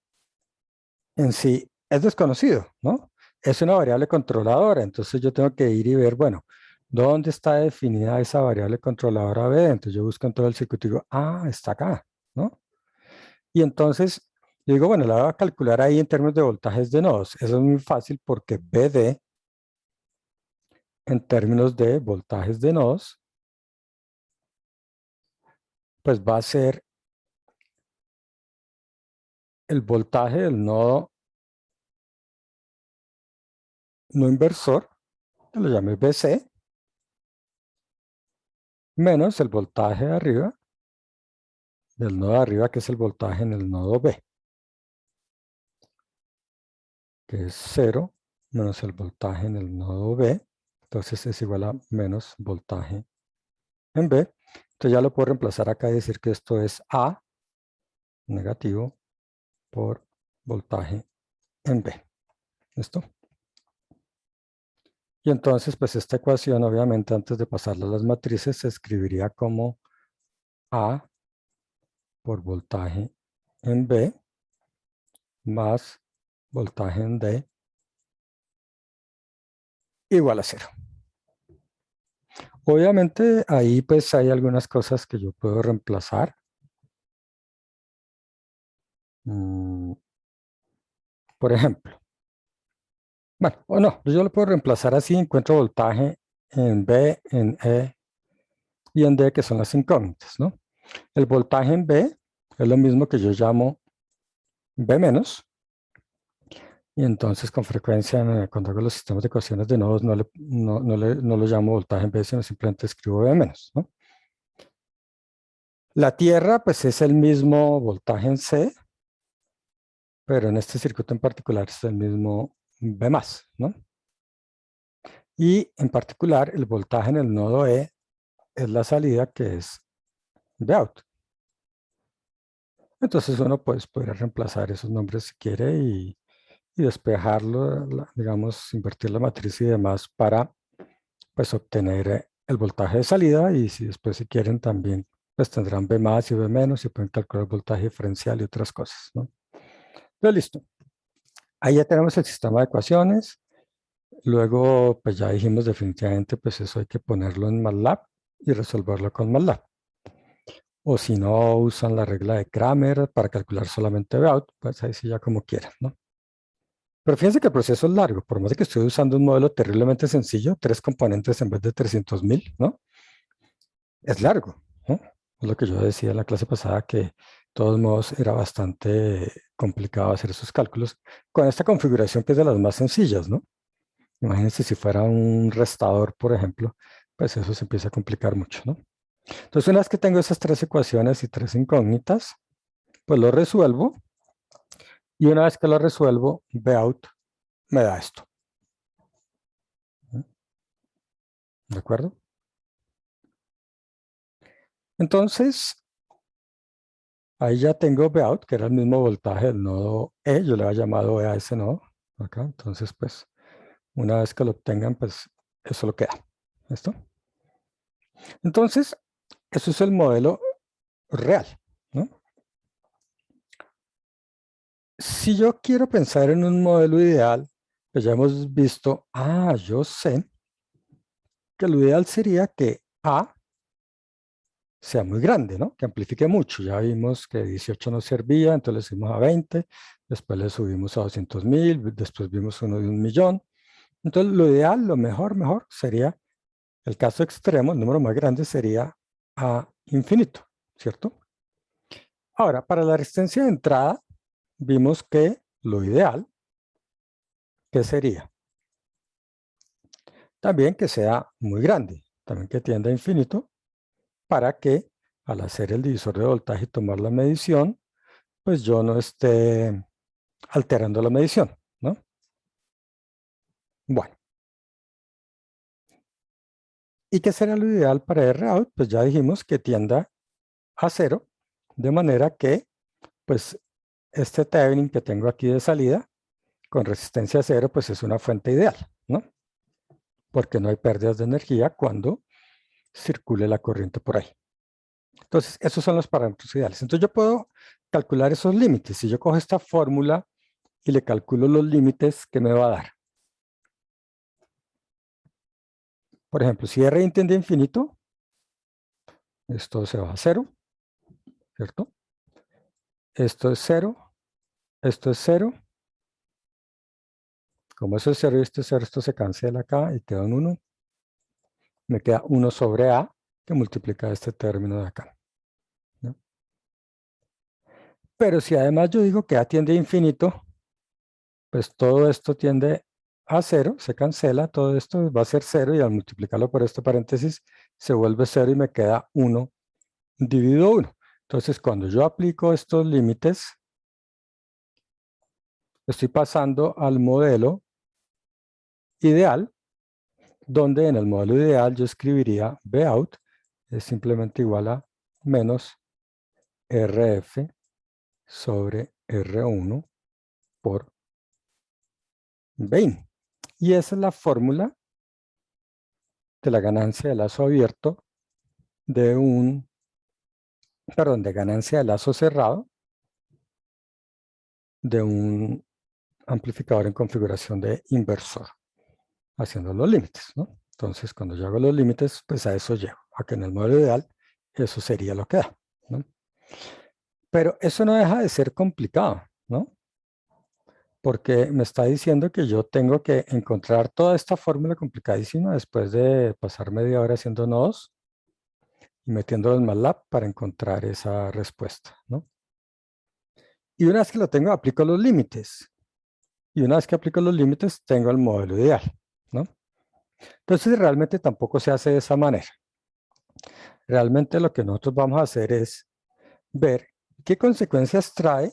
en sí es desconocido, ¿no? Es una variable controladora, entonces yo tengo que ir y ver, bueno, ¿dónde está definida esa variable controladora BD? Entonces yo busco en todo el circuito y digo, ah, está acá, ¿no? Y entonces yo digo, bueno, la voy a calcular ahí en términos de voltajes de nodos. Eso es muy fácil porque BD en términos de voltajes de nodos, pues va a ser el voltaje del nodo no inversor, que lo llame BC, menos el voltaje de arriba, del nodo de arriba, que es el voltaje en el nodo B, que es 0, menos el voltaje en el nodo B, entonces es igual a menos voltaje en B. Entonces ya lo puedo reemplazar acá y decir que esto es A negativo por voltaje en B. ¿Listo? Y entonces, pues esta ecuación, obviamente, antes de pasarla a las matrices, se escribiría como A por voltaje en B más voltaje en D igual a 0. Obviamente, ahí pues hay algunas cosas que yo puedo reemplazar. Por ejemplo, bueno, o no, yo lo puedo reemplazar así, encuentro voltaje en B, en E y en D, que son las incógnitas, ¿no? El voltaje en B es lo mismo que yo llamo B menos, y entonces con frecuencia cuando hago los sistemas de ecuaciones de nodos no lo llamo voltaje en B, sino simplemente escribo B menos, ¿no? La Tierra pues es el mismo voltaje en C, pero en este circuito en particular es el mismo B más, ¿no? Y en particular el voltaje en el nodo E es la salida, que es B out. Entonces uno pues podría reemplazar esos nombres si quiere y despejarlo, digamos, invertir la matriz y demás para pues obtener el voltaje de salida, y si después si quieren también pues tendrán B más y B menos y pueden calcular el voltaje diferencial y otras cosas, ¿no? Entonces listo. Ahí ya tenemos el sistema de ecuaciones. Luego pues ya dijimos definitivamente pues eso hay que ponerlo en MATLAB y resolverlo con MATLAB. O si no usan la regla de Kramer para calcular solamente V out, pues ahí sí ya como quieran, ¿no? Pero fíjense que el proceso es largo, por más de que estoy usando un modelo terriblemente sencillo, 3 componentes en vez de 300.000, ¿no? Es largo, ¿no? Es lo que yo decía en la clase pasada, que de todos modos era bastante complicado hacer esos cálculos con esta configuración que es de las más sencillas, ¿no? Imagínense si fuera un restador, por ejemplo, pues eso se empieza a complicar mucho, ¿no? Entonces, una vez que tengo esas 3 ecuaciones y 3 incógnitas, pues lo resuelvo, y una vez que lo resuelvo, Vout me da esto. ¿De acuerdo? Entonces, ahí ya tengo Vout, que era el mismo voltaje del nodo E, yo le había llamado E a ese nodo, acá. Entonces, pues, una vez que lo obtengan, pues, eso lo queda. ¿Listo? Entonces, eso es el modelo real, ¿no? Si yo quiero pensar en un modelo ideal, pues ya hemos visto, yo sé que lo ideal sería que A sea muy grande, ¿no? Que amplifique mucho. Ya vimos que 18 nos servía, entonces le subimos a 20, después le subimos a 200.000, después vimos uno de 1.000.000. Entonces lo ideal, lo mejor sería, el caso extremo, el número más grande sería a infinito, ¿cierto? Ahora, para la resistencia de entrada, vimos que lo ideal, ¿qué sería? También que sea muy grande, también que tienda a infinito, para que al hacer el divisor de voltaje y tomar la medición, pues yo no esté alterando la medición, ¿no? Bueno, ¿y qué será lo ideal para Rout? Pues ya dijimos que tienda a 0, de manera que, pues, este Thevenin que tengo aquí de salida, con resistencia 0, pues es una fuente ideal, ¿no? Porque no hay pérdidas de energía cuando circule la corriente por ahí. Entonces, esos son los parámetros ideales. Entonces, yo puedo calcular esos límites. Si yo cojo esta fórmula y le calculo los límites, ¿qué me va a dar? Por ejemplo, si R tiende a infinito, esto se va a 0, ¿cierto? Esto es 0, esto es 0. Como eso es 0 y esto es 0, esto se cancela acá y queda un 1. Me queda 1 sobre A, que multiplica este término de acá, ¿no? Pero si además yo digo que A tiende a infinito, pues todo esto tiende a 0, se cancela, todo esto va a ser 0 y al multiplicarlo por este paréntesis se vuelve 0 y me queda 1 dividido 1. Entonces, cuando yo aplico estos límites, estoy pasando al modelo ideal, donde en el modelo ideal yo escribiría Vout es simplemente igual a menos RF sobre R1 por Vein. Y esa es la fórmula de la ganancia de lazo abierto de de ganancia de lazo cerrado de un amplificador en configuración de inversor, haciendo los límites, ¿no? Entonces, cuando yo hago los límites, pues a eso llego, a que en el modelo ideal eso sería lo que da, ¿no? Pero eso no deja de ser complicado, ¿no? Porque me está diciendo que yo tengo que encontrar toda esta fórmula complicadísima después de pasar media hora haciendo nodos y metiéndolo en MATLAB para encontrar esa respuesta, ¿no? Y una vez que lo tengo, aplico los límites. Y una vez que aplico los límites, tengo el modelo ideal, ¿no? Entonces, realmente tampoco se hace de esa manera. Realmente lo que nosotros vamos a hacer es ver qué consecuencias trae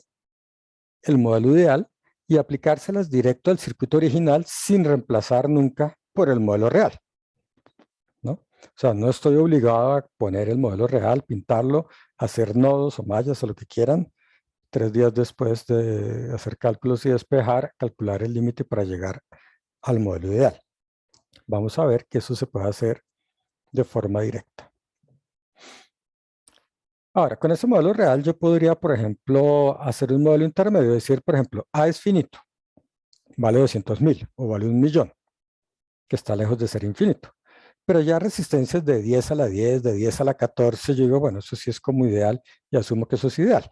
el modelo ideal y aplicárselas directo al circuito original sin reemplazar nunca por el modelo real, ¿no? O sea, no estoy obligado a poner el modelo real, pintarlo, hacer nodos o mallas o lo que quieran. 3 días después de hacer cálculos y despejar, calcular el límite para llegar al modelo ideal. Vamos a ver que eso se puede hacer de forma directa. Ahora, con ese modelo real yo podría, por ejemplo, hacer un modelo intermedio, decir, por ejemplo, A es finito, vale 200.000 o vale 1.000.000, que está lejos de ser infinito. Pero ya resistencias de 10 a la 10, de 10 a la 14, yo digo, bueno, eso sí es como ideal y asumo que eso es ideal.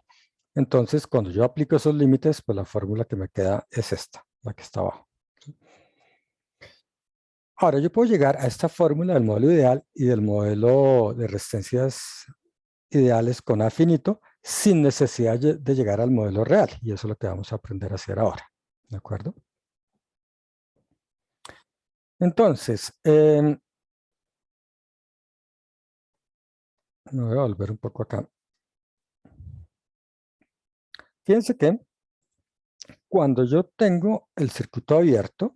Entonces, cuando yo aplico esos límites, pues la fórmula que me queda es esta, la que está abajo. Ahora, yo puedo llegar a esta fórmula del modelo ideal y del modelo de resistencias ideales con A finito sin necesidad de llegar al modelo real. Y eso es lo que vamos a aprender a hacer ahora. ¿De acuerdo? Entonces, me voy a volver un poco acá. Fíjense que cuando yo tengo el circuito abierto,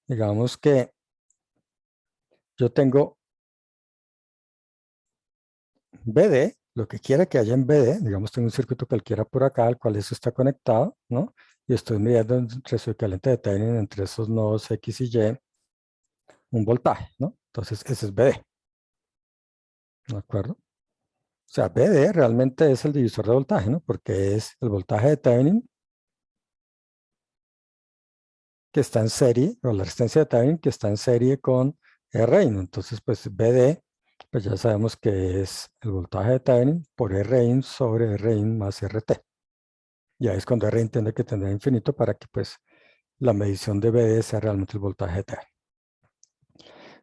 digamos que yo tengo BD, lo que quiera que haya en BD, digamos tengo un circuito cualquiera por acá al cual eso está conectado, ¿no? Y estoy midiendo entre su equivalente de Thevenin entre esos nodos X y Y un voltaje, ¿no? Entonces ese es BD, ¿de acuerdo? O sea, BD realmente es el divisor de voltaje, ¿no? Porque es el voltaje de Thevenin que está en serie, o la resistencia de Thevenin que está en serie con Rein. Entonces, pues BD, pues ya sabemos que es el voltaje de Thevenin por Rein sobre Rein más RT. Ya es cuando Rein tiene que tener infinito para que pues la medición de BD sea realmente el voltaje de Thevenin.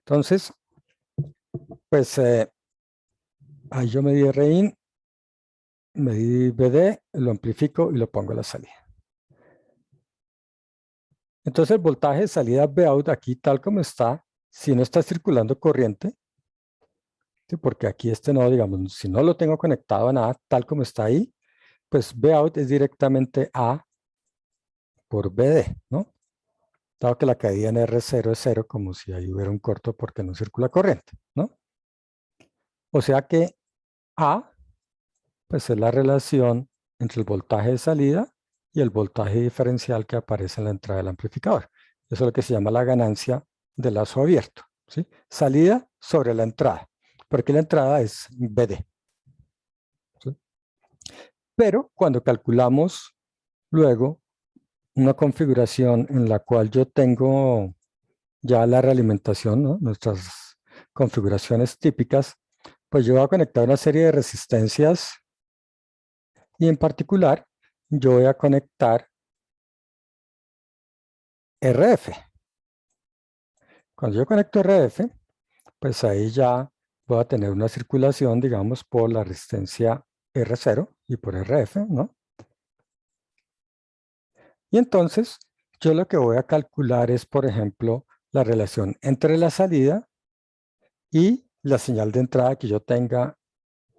Entonces, pues ahí yo medí Rein, medí BD, lo amplifico y lo pongo a la salida. Entonces el voltaje de salida Vout aquí tal como está, si no está circulando corriente, ¿sí? Porque aquí este nodo, digamos, si no lo tengo conectado a nada, tal como está ahí, pues Vout es directamente A por BD, ¿no? Dado que la caída en R0 es 0, como si ahí hubiera un corto porque no circula corriente, ¿no? O sea que A, pues es la relación entre el voltaje de salida y el voltaje diferencial que aparece en la entrada del amplificador. Eso es lo que se llama la ganancia de lazo abierto, ¿sí? Salida sobre la entrada, porque la entrada es BD. ¿Sí? Pero cuando calculamos luego una configuración en la cual yo tengo ya la realimentación, ¿no? Nuestras configuraciones típicas, pues yo voy a conectar una serie de resistencias y en particular yo voy a conectar RF. Cuando yo conecto RF, pues ahí ya voy a tener una circulación, digamos, por la resistencia R0 y por RF, ¿no? Y entonces yo lo que voy a calcular es, por ejemplo, la relación entre la salida y la señal de entrada que yo tenga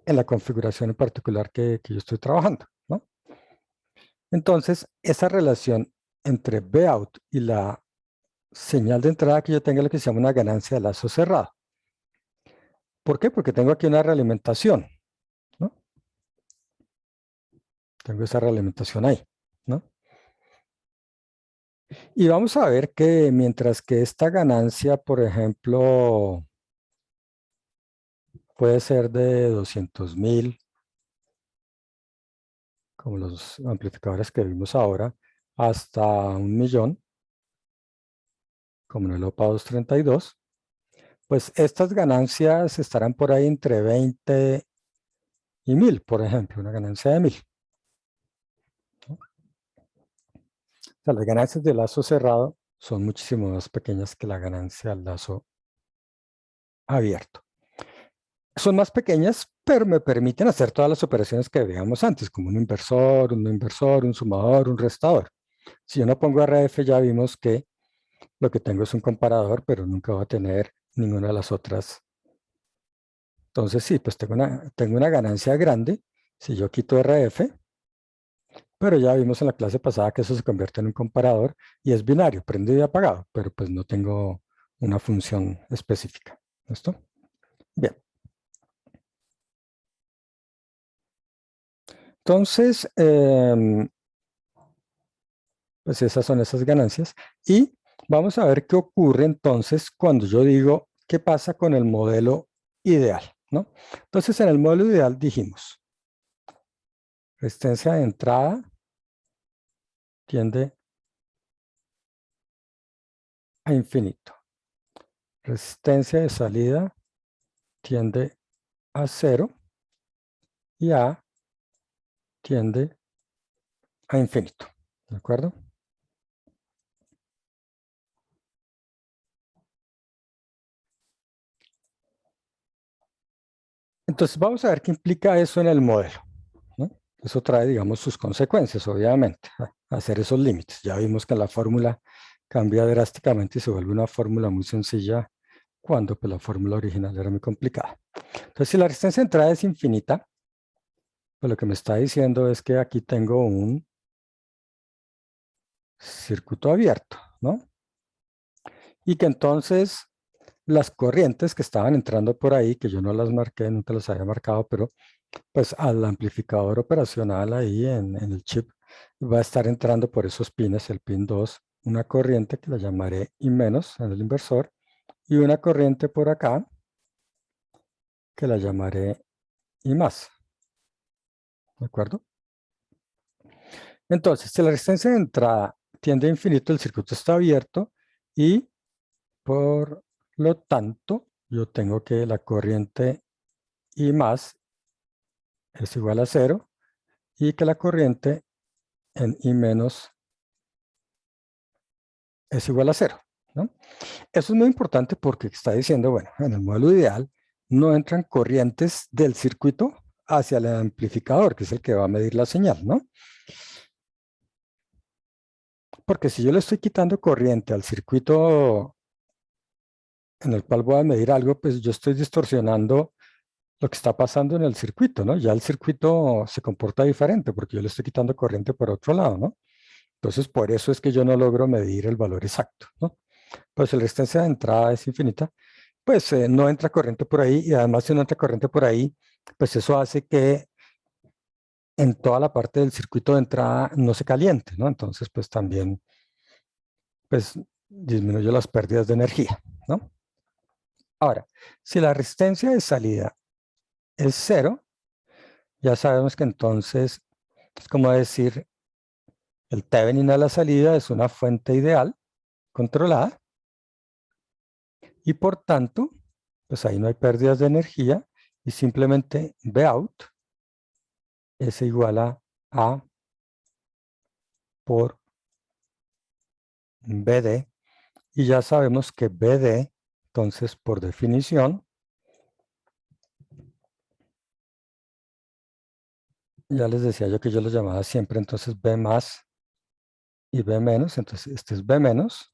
en la configuración en particular que yo estoy trabajando, ¿no? Entonces, esa relación entre Vout y la señal de entrada que yo tenga es lo que se llama una ganancia de lazo cerrado. ¿Por qué? Porque tengo aquí una realimentación, ¿no? Tengo esa realimentación ahí, ¿no? Y vamos a ver que mientras que esta ganancia, por ejemplo, puede ser de 200.000, como los amplificadores que vimos ahora, hasta 1.000.000, como en el OPA 232, pues estas ganancias estarán por ahí entre 20 y 1.000, por ejemplo, una ganancia de 1.000. ¿No? O sea, las ganancias de lazo cerrado son muchísimo más pequeñas que la ganancia al lazo abierto. Son más pequeñas, pero me permiten hacer todas las operaciones que veíamos antes, como un inversor, un no inversor, un sumador, un restador. Si yo no pongo RF, ya vimos que lo que tengo es un comparador, pero nunca va a tener ninguna de las otras. Entonces sí, pues tengo una ganancia grande si yo quito RF, pero ya vimos en la clase pasada que eso se convierte en un comparador y es binario, prendido y apagado, pero pues no tengo una función específica. ¿Listo? Bien. Entonces, pues esas son esas ganancias. Y vamos a ver qué ocurre entonces cuando yo digo qué pasa con el modelo ideal, ¿no? Entonces, en el modelo ideal dijimos, resistencia de entrada tiende a infinito. Resistencia de salida tiende a cero y A tiende a infinito. ¿De acuerdo? Entonces vamos a ver qué implica eso en el modelo, ¿no? Eso trae, digamos, sus consecuencias, obviamente, hacer esos límites. Ya vimos que la fórmula cambia drásticamente y se vuelve una fórmula muy sencilla cuando pues, la fórmula original era muy complicada. Entonces, si la resistencia de entrada es infinita, pues lo que me está diciendo es que aquí tengo un circuito abierto, ¿no? Y que entonces las corrientes que estaban entrando por ahí, que yo no las marqué, nunca las había marcado, pero pues al amplificador operacional ahí en el chip va a estar entrando por esos pines, el pin 2, una corriente que la llamaré I- en el inversor y una corriente por acá que la llamaré I más. ¿De acuerdo? Entonces, si la resistencia de entrada tiende a infinito, el circuito está abierto y por lo tanto yo tengo que la corriente I más es igual a cero y que la corriente en I menos es igual a cero, ¿no? Eso es muy importante porque está diciendo, bueno, en el modelo ideal no entran corrientes del circuito hacia el amplificador, que es el que va a medir la señal, ¿no? Porque si yo le estoy quitando corriente al circuito en el cual voy a medir algo, pues yo estoy distorsionando lo que está pasando en el circuito, ¿no? Ya el circuito se comporta diferente porque yo le estoy quitando corriente por otro lado, ¿no? Entonces, por eso es que yo no logro medir el valor exacto, ¿no? Pues la resistencia de entrada es infinita, pues no entra corriente por ahí y además si no entra corriente por ahí, pues eso hace que en toda la parte del circuito de entrada no se caliente, ¿no? Entonces, pues también, pues disminuye las pérdidas de energía, ¿no? Ahora, si la resistencia de salida es cero, ya sabemos que entonces es como decir, el Thevenin a la salida es una fuente ideal controlada y por tanto, pues ahí no hay pérdidas de energía y simplemente Vout es igual a A por BD y ya sabemos que BD, entonces por definición, ya les decía yo que yo los llamaba siempre entonces B más y B menos, entonces este es B menos,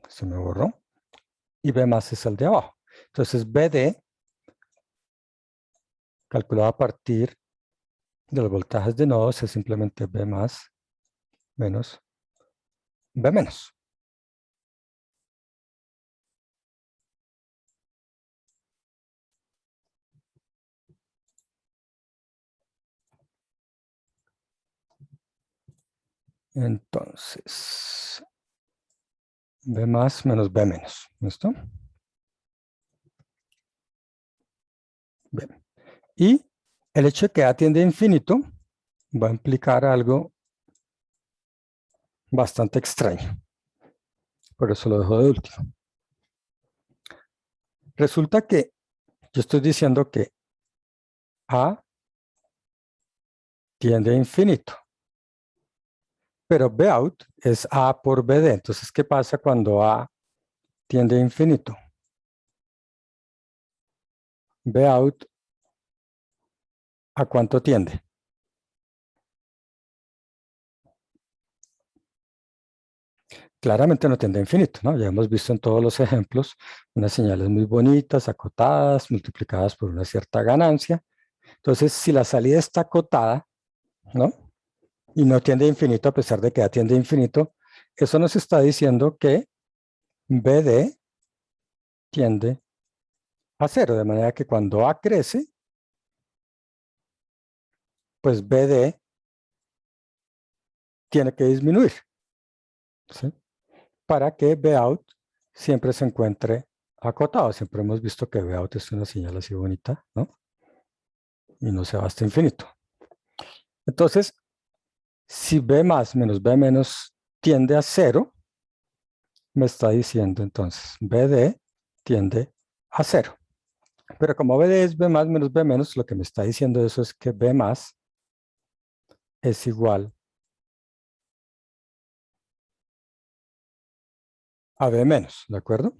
se me borró, y B más es el de abajo. Entonces BD, calculado a partir de los voltajes de nodos, es simplemente B más menos B menos. Entonces, B más menos B menos. ¿Listo? Bien. Y el hecho de que A tiende a infinito va a implicar algo bastante extraño. Por eso lo dejo de último. Resulta que yo estoy diciendo que A tiende a infinito, pero B out es A por BD. Entonces, ¿qué pasa cuando A tiende a infinito? B out, ¿a cuánto tiende? Claramente no tiende a infinito, ¿no? Ya hemos visto en todos los ejemplos unas señales muy bonitas, acotadas, multiplicadas por una cierta ganancia. Entonces, si la salida está acotada, ¿no? Y no tiende a infinito a pesar de que A tiende a infinito, eso nos está diciendo que BD tiende a cero, de manera que cuando A crece, pues BD tiene que disminuir, ¿sí? Para que Bout siempre se encuentre acotado. Siempre hemos visto que Bout es una señal así bonita, ¿no? Y no se va hasta infinito. Entonces, si B más menos B menos tiende a cero, me está diciendo entonces BD tiende a cero. Pero como BD es B más menos B menos, lo que me está diciendo eso es que B más es igual a B menos, ¿de acuerdo?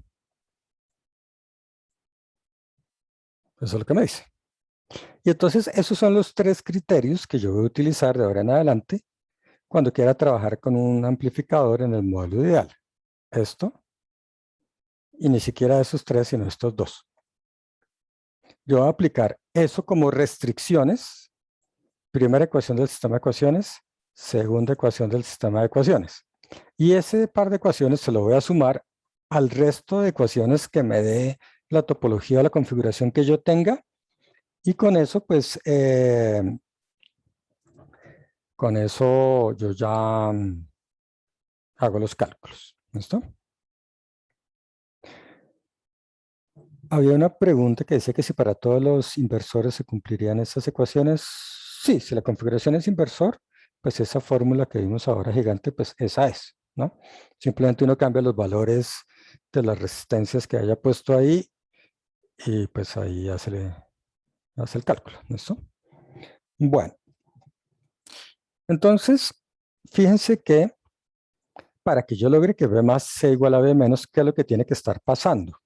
Eso es lo que me dice. Y entonces esos son los tres criterios que yo voy a utilizar de ahora en adelante cuando quiera trabajar con un amplificador en el modelo ideal. Esto, y ni siquiera esos tres, sino estos dos. Yo voy a aplicar eso como restricciones. Primera ecuación del sistema de ecuaciones, segunda ecuación del sistema de ecuaciones. Y ese par de ecuaciones se lo voy a sumar al resto de ecuaciones que me dé la topología o la configuración que yo tenga. Y con eso, pues, con eso yo ya hago los cálculos. ¿Listo? Había una pregunta que decía que si para todos los inversores se cumplirían estas ecuaciones. Sí, si la configuración es inversor, pues esa fórmula que vimos ahora gigante, pues esa es, ¿no? Simplemente uno cambia los valores de las resistencias que haya puesto ahí y pues ahí hace el cálculo, ¿listo? Bueno, entonces, fíjense que para que yo logre que B más sea igual a B menos, ¿qué es lo que tiene que estar pasando?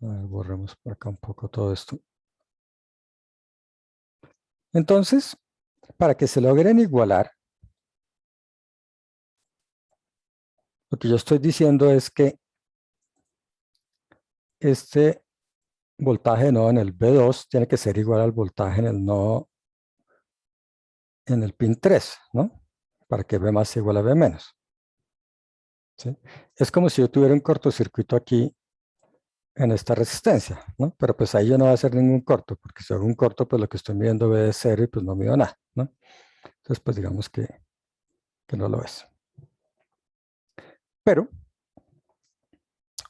A ver, borremos por acá un poco todo esto. Entonces, para que se logren igualar, lo que yo estoy diciendo es que este voltaje de nodo en el B2 tiene que ser igual al voltaje en el nodo en el pin 3, ¿no? Para que B más sea igual a B menos. ¿Sí? Es como si yo tuviera un cortocircuito aquí en esta resistencia, ¿no? Pero pues ahí yo no voy a hacer ningún corto, porque si hago un corto, pues lo que estoy midiendo B es cero y pues no mido nada, ¿no? Entonces, pues digamos que no lo es. Pero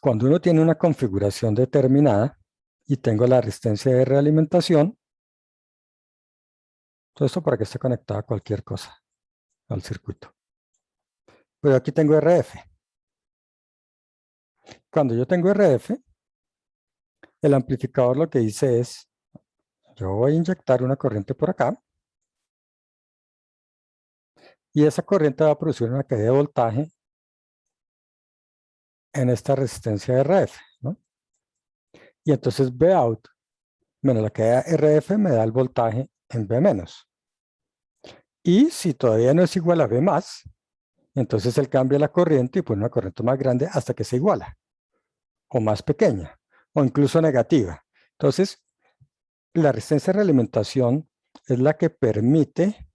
cuando uno tiene una configuración determinada y tengo la resistencia de realimentación, todo esto para que esté conectada a cualquier cosa, al circuito. Pero aquí tengo RF. Cuando yo tengo RF, el amplificador lo que dice es, yo voy a inyectar una corriente por acá y esa corriente va a producir una caída de voltaje en esta resistencia de RF, ¿no? Y entonces Vout menos la caída RF me da el voltaje en B menos. Y si todavía no es igual a B más, entonces él cambia la corriente y pone una corriente más grande hasta que se iguala, o más pequeña, o incluso negativa. Entonces, la resistencia de realimentación es la que permite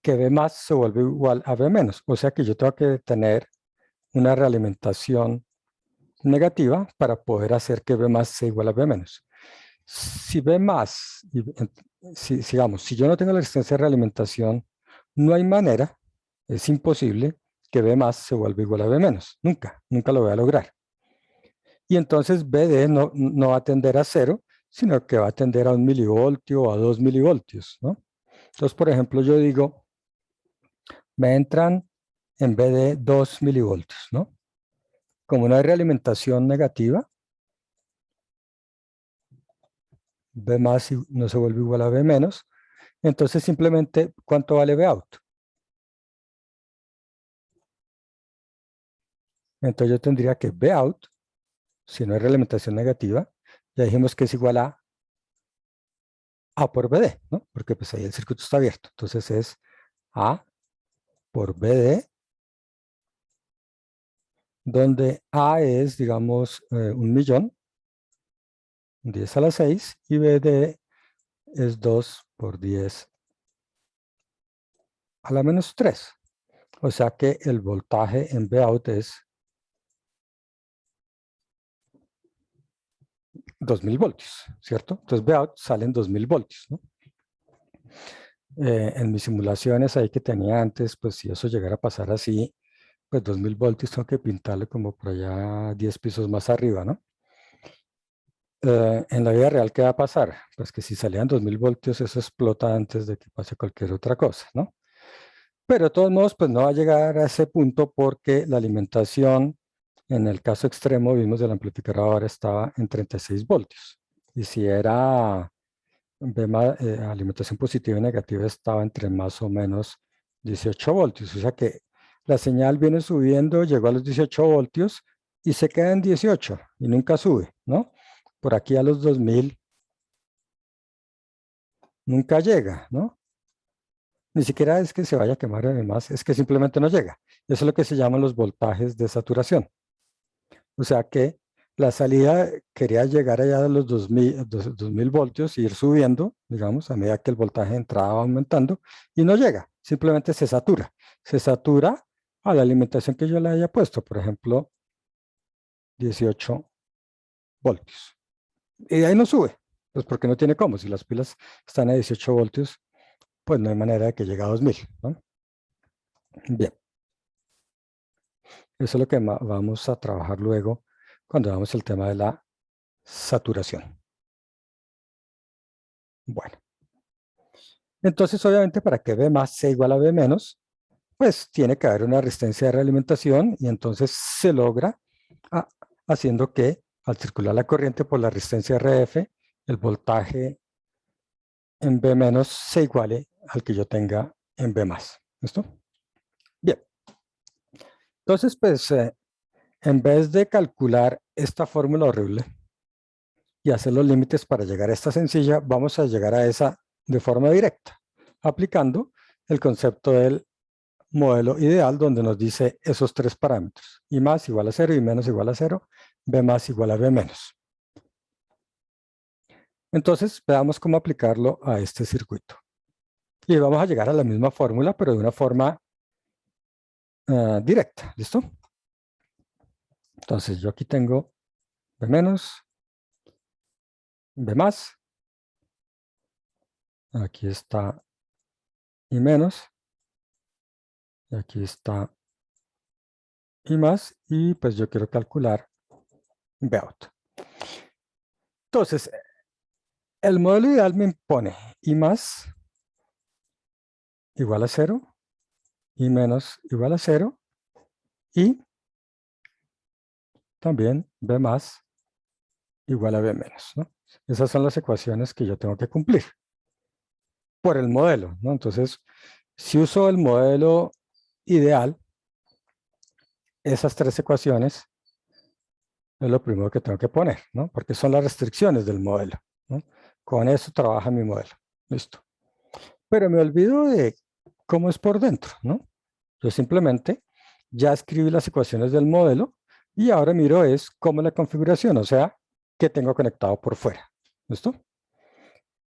que B más se vuelva igual a B menos. O sea que yo tengo que tener una realimentación negativa para poder hacer que B más sea igual a B menos. Si B más, si yo no tengo la resistencia de realimentación, no hay manera Es imposible que B más se vuelva igual a B menos. Nunca, nunca lo voy a lograr. Y entonces BD no va a tender a 0, sino que va a tender a 1 milivoltio o a 2 milivoltios, ¿no? Entonces, por ejemplo, yo digo, me entran en vez de 2 milivoltios, ¿no? Como no hay realimentación negativa, B más no se vuelve igual a B menos, entonces simplemente, ¿cuánto vale B out? Entonces yo tendría que B out, si no hay realimentación negativa, ya dijimos que es igual a A por BD, ¿no? Porque pues ahí el circuito está abierto. Entonces es A por BD, donde A es, digamos, 1.000.000, 10 a la 6, y BD es 2 por 10 a la menos 3. O sea que el voltaje en Vout es 2.000 voltios, ¿cierto? Entonces Vout sale en 2.000 voltios, ¿no? En mis simulaciones ahí que tenía antes, pues si eso llegara a pasar así, pues 2.000 voltios tengo que pintarle como por allá 10 pisos más arriba, ¿no? En la vida real, ¿qué va a pasar? Pues que si salían 2.000 voltios, eso explota antes de que pase cualquier otra cosa, ¿no? Pero de todos modos, pues no va a llegar a ese punto porque la alimentación, en el caso extremo, vimos del amplificador ahora estaba en 36 voltios. Y si era alimentación positiva y negativa, estaba entre más o menos 18 voltios. O sea que la señal viene subiendo, llegó a los 18 voltios y se queda en 18 y nunca sube, ¿no? Por aquí a los 2.000 nunca llega, ¿no? Ni siquiera es que se vaya a quemar además, es que simplemente no llega. Eso es lo que se llaman los voltajes de saturación. O sea que la salida quería llegar allá a los 2.000 voltios y ir subiendo, digamos, a medida que el voltaje de entrada va aumentando, y no llega, simplemente se satura. Se satura a la alimentación que yo le haya puesto, por ejemplo, 18 voltios. Y de ahí no sube, pues porque no tiene cómo. Si las pilas están a 18 voltios, pues no hay manera de que llegue a 2.000, ¿no? Bien. Eso es lo que vamos a trabajar luego cuando veamos el tema de la saturación. Bueno, entonces obviamente para que B más sea igual a B menos, pues tiene que haber una resistencia de realimentación y entonces se logra haciendo que al circular la corriente por la resistencia RF, el voltaje en B menos se iguale al que yo tenga en B más. ¿Listo? Bien. Entonces, pues en vez de calcular esta fórmula horrible, y hacer los límites para llegar a esta sencilla, vamos a llegar a esa de forma directa, aplicando el concepto del modelo ideal donde nos dice esos tres parámetros, I más igual a 0, I menos igual a 0, B más igual a B menos. Entonces, veamos cómo aplicarlo a este circuito. Y vamos a llegar a la misma fórmula, pero de una forma directa, ¿listo? Entonces, yo aquí tengo B menos, B más, aquí está I menos, y aquí está I más, y pues yo quiero calcular B out. Entonces, el modelo ideal me impone I más igual a 0, I menos igual a 0, y también B más igual a B menos, ¿no? Esas son las ecuaciones que yo tengo que cumplir por el modelo, ¿no? Entonces, si uso el modelo ideal, esas tres ecuaciones es lo primero que tengo que poner, ¿no? Porque son las restricciones del modelo, ¿no? Con eso trabaja mi modelo. Listo. Pero me olvido de cómo es por dentro, ¿no? Yo simplemente ya escribí las ecuaciones del modelo y ahora miro es cómo es la configuración, o sea, qué tengo conectado por fuera. ¿Listo?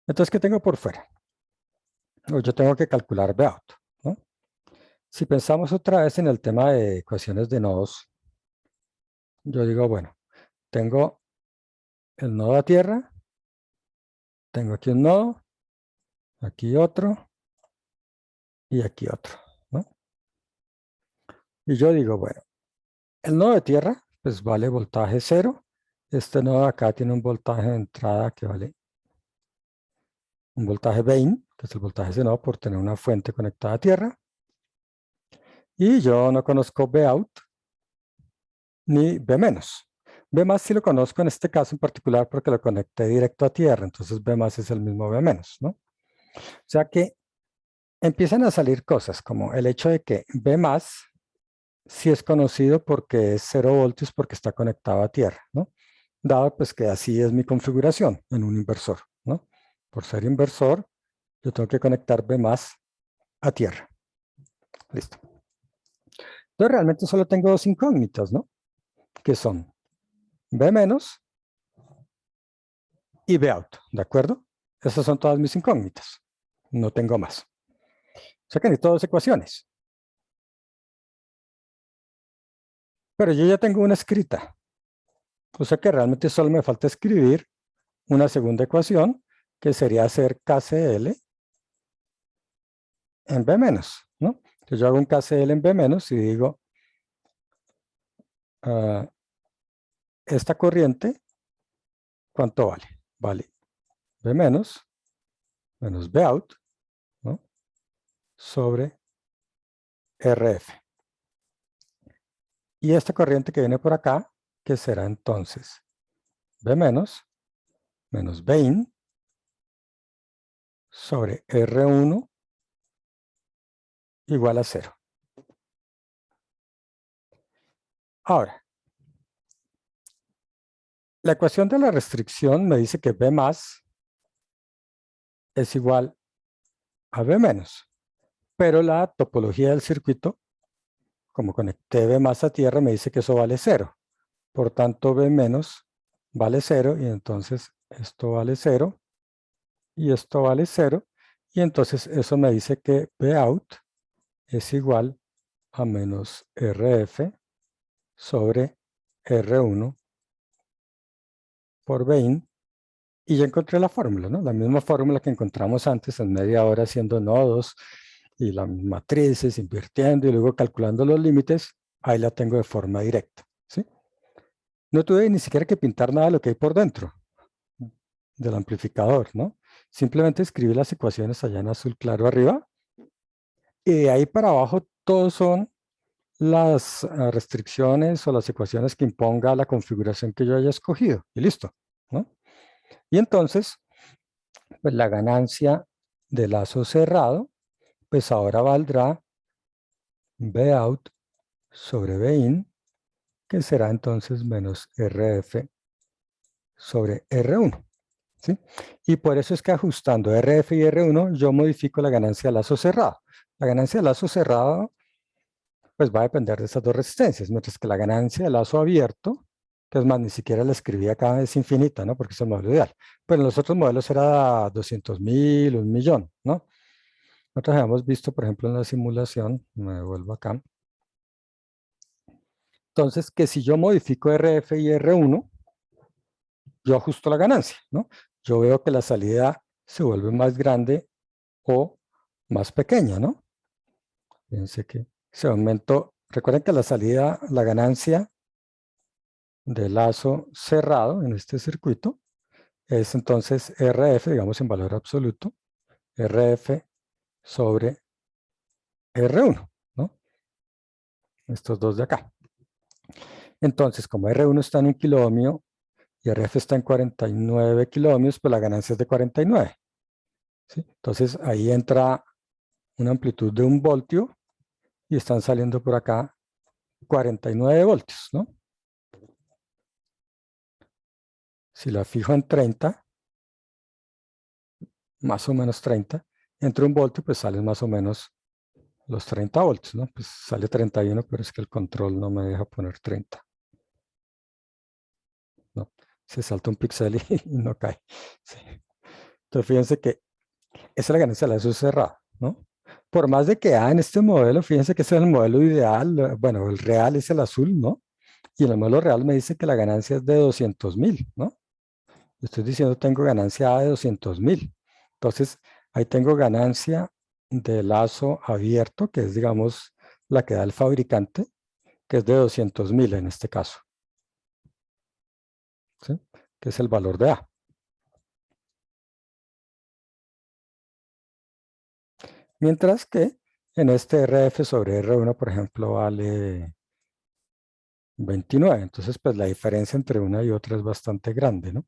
Entonces, ¿qué tengo por fuera? Yo tengo que calcular Vout, ¿no? Si pensamos otra vez en el tema de ecuaciones de nodos, yo digo, bueno, tengo el nodo a tierra, tengo aquí un nodo, aquí otro y aquí otro, ¿no? Y yo digo, bueno, el nodo de tierra, pues vale voltaje 0. Este nodo de acá tiene un voltaje de entrada que vale un voltaje 20, que es el voltaje de ese nodo por tener una fuente conectada a tierra. Y yo no conozco Vout ni B menos. B más sí lo conozco en este caso en particular porque lo conecté directo a tierra, entonces B más es el mismo B menos, ¿no? O sea que empiezan a salir cosas como el hecho de que B más sí es conocido porque es 0 voltios porque está conectado a tierra, ¿no? Dado pues que así es mi configuración en un inversor, ¿no? Por ser inversor, yo tengo que conectar B más a tierra. Listo. Entonces realmente solo tengo dos incógnitas, ¿no? Que son B menos y Vout, ¿de acuerdo? Esas son todas mis incógnitas. No tengo más. O sea que necesito dos ecuaciones. Pero yo ya tengo una escrita. O sea que realmente solo me falta escribir una segunda ecuación, que sería hacer KCL en B menos, ¿no? Entonces yo hago un KCL en B menos y digo, esta corriente, ¿cuánto vale? Vale B menos Vout, ¿no? Sobre RF. Y esta corriente que viene por acá, que será entonces B menos Vein sobre R1 igual a 0. Ahora, la ecuación de la restricción me dice que B más es igual a B menos, pero la topología del circuito, como conecté B más a tierra, me dice que eso vale 0. Por tanto, B menos vale 0 y entonces esto vale 0 y esto vale 0. Y entonces eso me dice que Vout es igual a menos RF sobre R1 por Vein. Y ya encontré la fórmula, ¿no? La misma fórmula que encontramos antes en media hora haciendo nodos y las matrices, invirtiendo y luego calculando los límites. Ahí la tengo de forma directa, ¿sí? No tuve ni siquiera que pintar nada de lo que hay por dentro del amplificador, ¿no? Simplemente escribí las ecuaciones allá en azul claro arriba y de ahí para abajo todos son las restricciones o las ecuaciones que imponga la configuración que yo haya escogido y listo, ¿no? Y entonces, pues la ganancia de lazo cerrado, pues ahora valdrá Vout sobre Vin, que será entonces menos RF sobre R1. ¿Sí? Y por eso es que ajustando RF y R1 yo modifico la ganancia de lazo cerrado. La ganancia de lazo cerrado pues va a depender de estas dos resistencias, mientras que la ganancia de lazo abierto, que es más, ni siquiera la escribí acá, es infinita, ¿no? Porque es el modelo ideal. Pero en los otros modelos era 200.000, 1.000.000, ¿no? Nosotros habíamos visto, por ejemplo, en la simulación, me devuelvo acá. Entonces, que si yo modifico RF y R1, yo ajusto la ganancia, ¿no? Yo veo que la salida se vuelve más grande o más pequeña, ¿no? Fíjense que se aumentó. Recuerden que la salida, la ganancia de lazo cerrado en este circuito es entonces RF, digamos en valor absoluto, RF sobre R1, ¿no? Estos dos de acá. Entonces, como R1 está en 1 kiloohmio y RF está en 49 kiloohmios, pues la ganancia es de 49. ¿Sí? Entonces, ahí entra una amplitud de 1 voltio y están saliendo por acá 49 voltios, ¿no? Si la fijo en 30, más o menos 30, entre 1 voltio, pues salen más o menos los 30 voltios, ¿no? Pues sale 31, pero es que el control no me deja poner 30. ¿No? Se salta un píxel y no cae. Sí. Entonces, fíjense que esa es la ganancia de lazo cerrado, ¿no? Por más de que en este modelo, fíjense que ese es el modelo ideal, bueno, el real es el azul, ¿no? Y en el modelo real me dice que la ganancia es de 200.000, ¿no? Estoy diciendo tengo ganancia A de 200.000. Entonces, ahí tengo ganancia de lazo abierto, que es, digamos, la que da el fabricante, que es de 200.000 en este caso, ¿sí? Que es el valor de A. Mientras que en este RF sobre R1, por ejemplo, vale 29. Entonces, pues la diferencia entre una y otra es bastante grande, ¿no?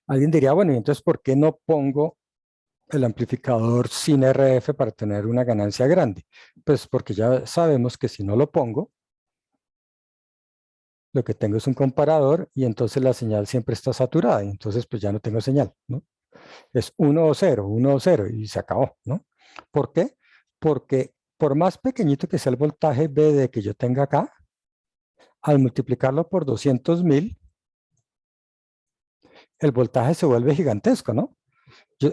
Alguien diría, bueno, ¿y entonces por qué no pongo el amplificador sin RF para tener una ganancia grande? Pues porque ya sabemos que si no lo pongo, lo que tengo es un comparador y entonces la señal siempre está saturada y entonces pues ya no tengo señal, ¿no? Es 1 o 0 y se acabó, ¿no? ¿Por qué? Porque por más pequeñito que sea el voltaje BD que yo tenga acá, al multiplicarlo por 200.000, el voltaje se vuelve gigantesco, ¿no? Yo,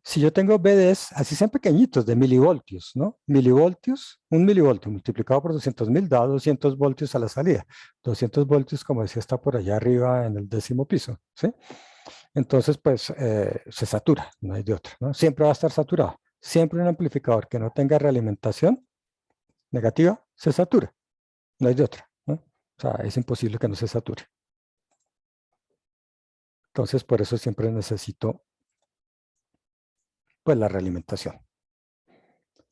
si yo tengo BDs, así sean pequeñitos, de milivoltios, ¿no? Milivoltios, un milivoltio multiplicado por 200.000 da 200 voltios a la salida. 200 voltios, como decía, está por allá arriba en el 10º piso, ¿sí? Entonces, pues, se satura, no hay de otra, ¿no? Siempre va a estar saturado. Siempre un amplificador que no tenga realimentación negativa, se satura, no hay de otra, ¿no? O sea, es imposible que no se sature. Entonces, por eso siempre necesito, pues, la realimentación.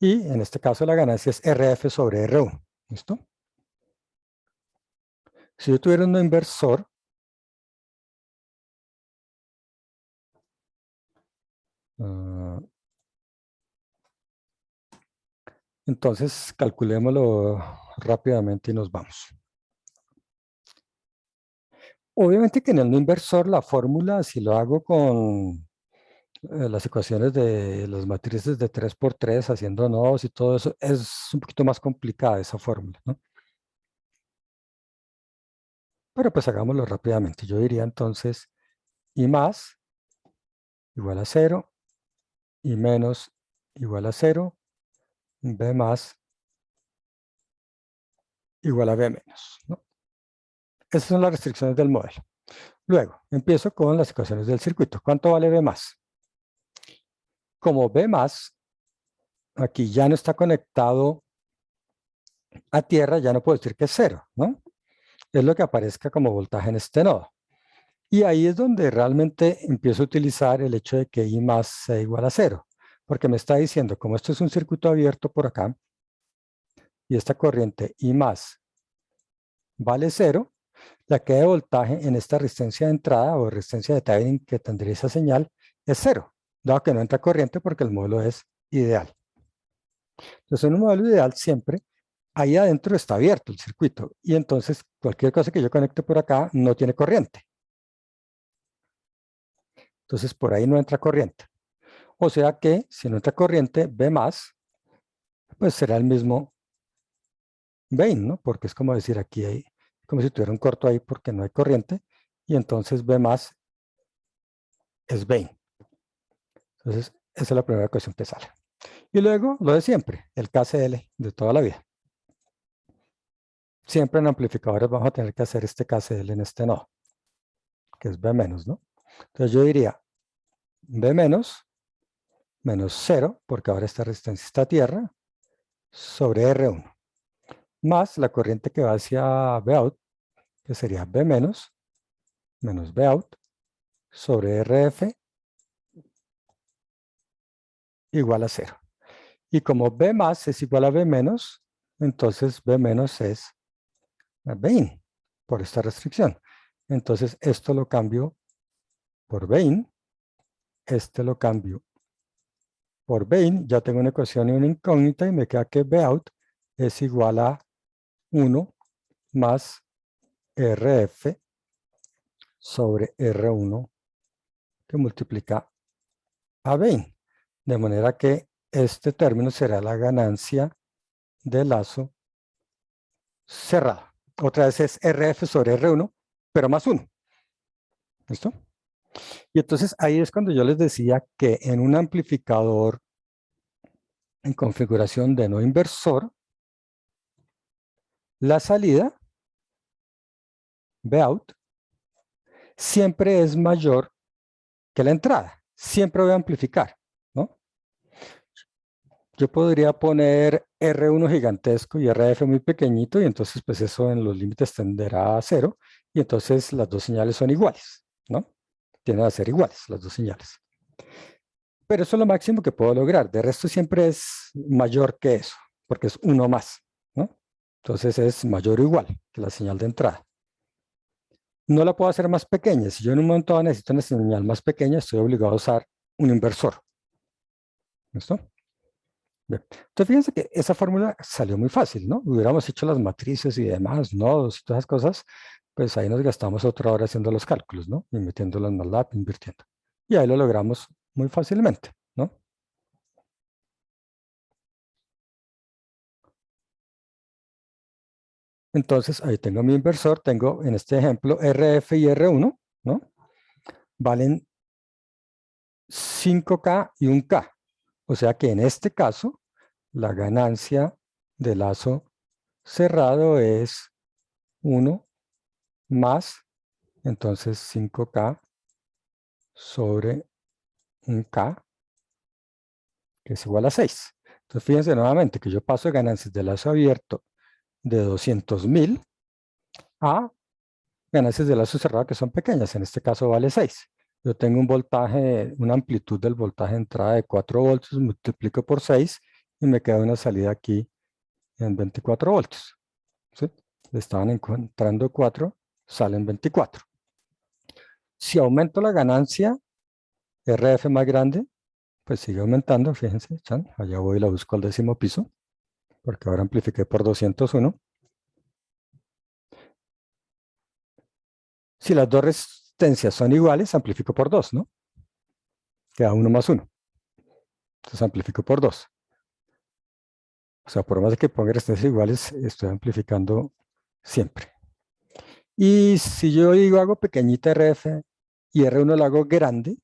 Y en este caso la ganancia es RF sobre R1. ¿Listo? Si yo tuviera un no inversor, entonces calculémoslo rápidamente y nos vamos. Obviamente que en el no inversor la fórmula, si lo hago con las ecuaciones de las matrices de 3×3, haciendo nodos y todo eso, es un poquito más complicada esa fórmula, ¿no? Pero pues hagámoslo rápidamente. Yo diría entonces I más igual a 0, I menos igual a 0, B más igual a B menos, ¿no? Esas son las restricciones del modelo. Luego, empiezo con las ecuaciones del circuito. ¿Cuánto vale B más? Como B más, aquí ya no está conectado a tierra, ya no puedo decir que es 0, ¿no? Es lo que aparezca como voltaje en este nodo. Y ahí es donde realmente empiezo a utilizar el hecho de que I más sea igual a 0, porque me está diciendo, como esto es un circuito abierto por acá, y esta corriente I más vale 0, la que de voltaje en esta resistencia de entrada o resistencia de Thevenin que tendría esa señal es 0, dado que no entra corriente porque el módulo es ideal. Entonces, en un modelo ideal siempre, ahí adentro está abierto el circuito y entonces cualquier cosa que yo conecte por acá no tiene corriente. Entonces, por ahí no entra corriente. O sea que si no entra corriente, B más, pues será el mismo vein, ¿no? Porque es como decir aquí hay, como si tuviera un corto ahí porque no hay corriente y entonces B más es vein. Entonces, esa es la primera ecuación que sale. Y luego, lo de siempre, el KCL de toda la vida. Siempre en amplificadores vamos a tener que hacer este KCL en este nodo, que es B menos, ¿no? Entonces yo diría B menos, menos 0, porque ahora esta resistencia está a tierra, sobre R1, más la corriente que va hacia Vout, que sería B menos, menos Vout, sobre RF, igual a 0. Y como B más es igual a B menos, entonces B menos es vein, por esta restricción. Entonces esto lo cambio por vein, este lo cambio por vein, ya tengo una ecuación y una incógnita y me queda que Vout es igual a 1 más RF sobre R1 que multiplica a vein. De manera que este término será la ganancia de lazo cerrado. Otra vez es RF sobre R1, pero más 1. ¿Listo? Y entonces ahí es cuando yo les decía que en un amplificador en configuración de no inversor, la salida, Vout, siempre es mayor que la entrada. Siempre voy a amplificar, ¿no? yo podría poner R1 gigantesco y RF muy pequeñito y entonces pues eso en los límites tenderá a 0 y entonces las dos señales son iguales, ¿no? Tienden a ser iguales las dos señales. Pero eso es lo máximo que puedo lograr. De resto siempre es mayor que eso, porque es uno más, ¿no? Entonces es mayor o igual que la señal de entrada. No la puedo hacer más pequeña. Si yo en un momento dado necesito una señal más pequeña, estoy obligado a usar un inversor. ¿Listo? Bien. Entonces fíjense que esa fórmula salió muy fácil, ¿no? Hubiéramos hecho las matrices y demás, nodos y todas esas cosas, pues ahí nos gastamos otra hora haciendo los cálculos, ¿no? Y metiéndolo en MATLAB, invirtiendo. Y ahí lo logramos muy fácilmente, ¿no? Entonces, ahí tengo mi inversor, tengo en este ejemplo RF y R1, ¿no? Valen 5K y 1K. O sea que en este caso, la ganancia de lazo cerrado es 1 más, entonces 5K sobre 1K, que es igual a 6. Entonces, fíjense nuevamente que yo paso de ganancias de lazo abierto de 200.000 a ganancias de lazo cerrado que son pequeñas, en este caso vale 6. Yo tengo un voltaje, una amplitud del voltaje de entrada de 4 voltios, multiplico por 6 y me queda una salida aquí en 24 voltios. ¿Sí? Le estaban encontrando 4, salen 24. Si aumento la ganancia, RF más grande, pues sigue aumentando, fíjense, chan, allá voy y la busco al 10º piso, porque ahora amplifiqué por 201. Si las dos resistencias son iguales, amplifico por 2, ¿no? Queda 1 más 1. Entonces amplifico por 2. O sea, por más de que ponga resistencias iguales, estoy amplificando siempre. Y si yo digo hago pequeñita RF y R1 la hago grande,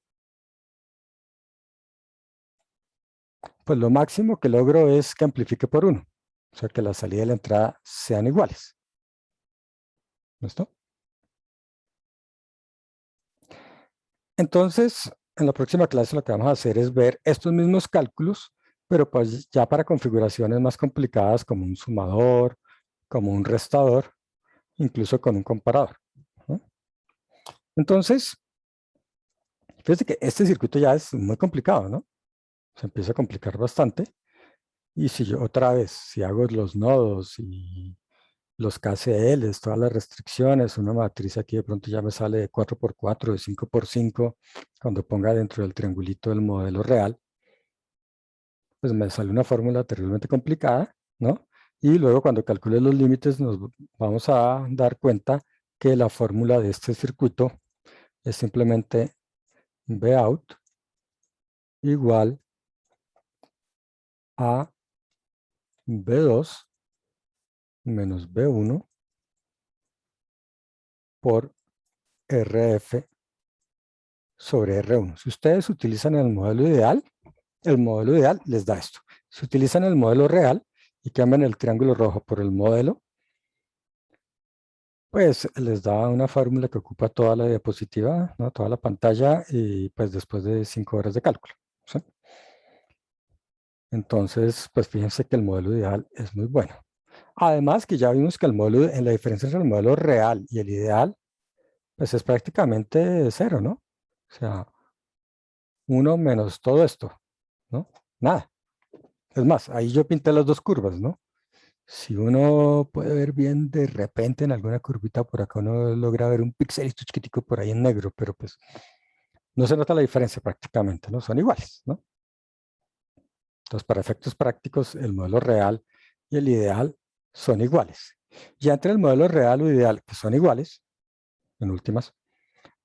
pues lo máximo que logro es que amplifique por 1. O sea, que la salida y la entrada sean iguales. ¿Listo? Entonces, en la próxima clase lo que vamos a hacer es ver estos mismos cálculos, pero pues ya para configuraciones más complicadas como un sumador, como un restador, incluso con un comparador, ¿no? Entonces, fíjense que este circuito ya es muy complicado, ¿no? Se empieza a complicar bastante. Y si yo otra vez, si hago los nodos y los KCLs, todas las restricciones, una matriz aquí de pronto ya me sale de 4x4, de 5x5, cuando ponga dentro del triangulito el modelo real, pues me sale una fórmula terriblemente complicada, ¿no? Y luego cuando calcule los límites nos vamos a dar cuenta que la fórmula de este circuito es simplemente Vout igual a B2 menos B1 por RF sobre R1. Si ustedes utilizan el modelo ideal les da esto. Si utilizan el modelo real y cambian el triángulo rojo por el modelo, pues les da una fórmula que ocupa toda la diapositiva, ¿no? Toda la pantalla y pues después de 5 horas de cálculo, ¿sí? Entonces, pues fíjense que el modelo ideal es muy bueno. Además que ya vimos que el modelo, en la diferencia entre el modelo real y el ideal, pues es prácticamente cero, ¿no? O sea, 1 menos todo esto, ¿no? Nada. Es más, ahí yo pinté las dos curvas, ¿no? Si uno puede ver bien de repente en alguna curvita por acá, uno logra ver un pixelito chiquitico por ahí en negro, pero pues no se nota la diferencia prácticamente, ¿no? Son iguales, ¿no? Entonces, para efectos prácticos, el modelo real y el ideal son iguales. Ya entre el modelo real o ideal, que son iguales, en últimas,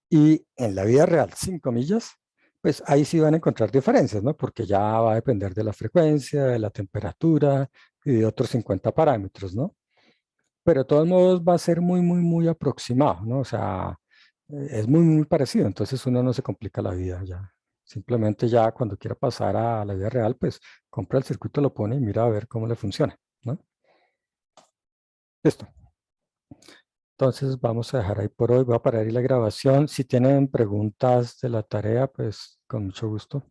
y en la vida real, sin comillas, pues ahí sí van a encontrar diferencias, ¿no? Porque ya va a depender de la frecuencia, de la temperatura y de otros 50 parámetros, ¿no? Pero de todos modos va a ser muy, muy, muy aproximado, ¿no? O sea, es muy, muy parecido, entonces uno no se complica la vida ya. Simplemente ya cuando quiera pasar a la vida real, pues compra el circuito, lo pone y mira a ver cómo le funciona, ¿no? Listo. Entonces vamos a dejar ahí por hoy, voy a parar ahí la grabación. Si tienen preguntas de la tarea, pues con mucho gusto.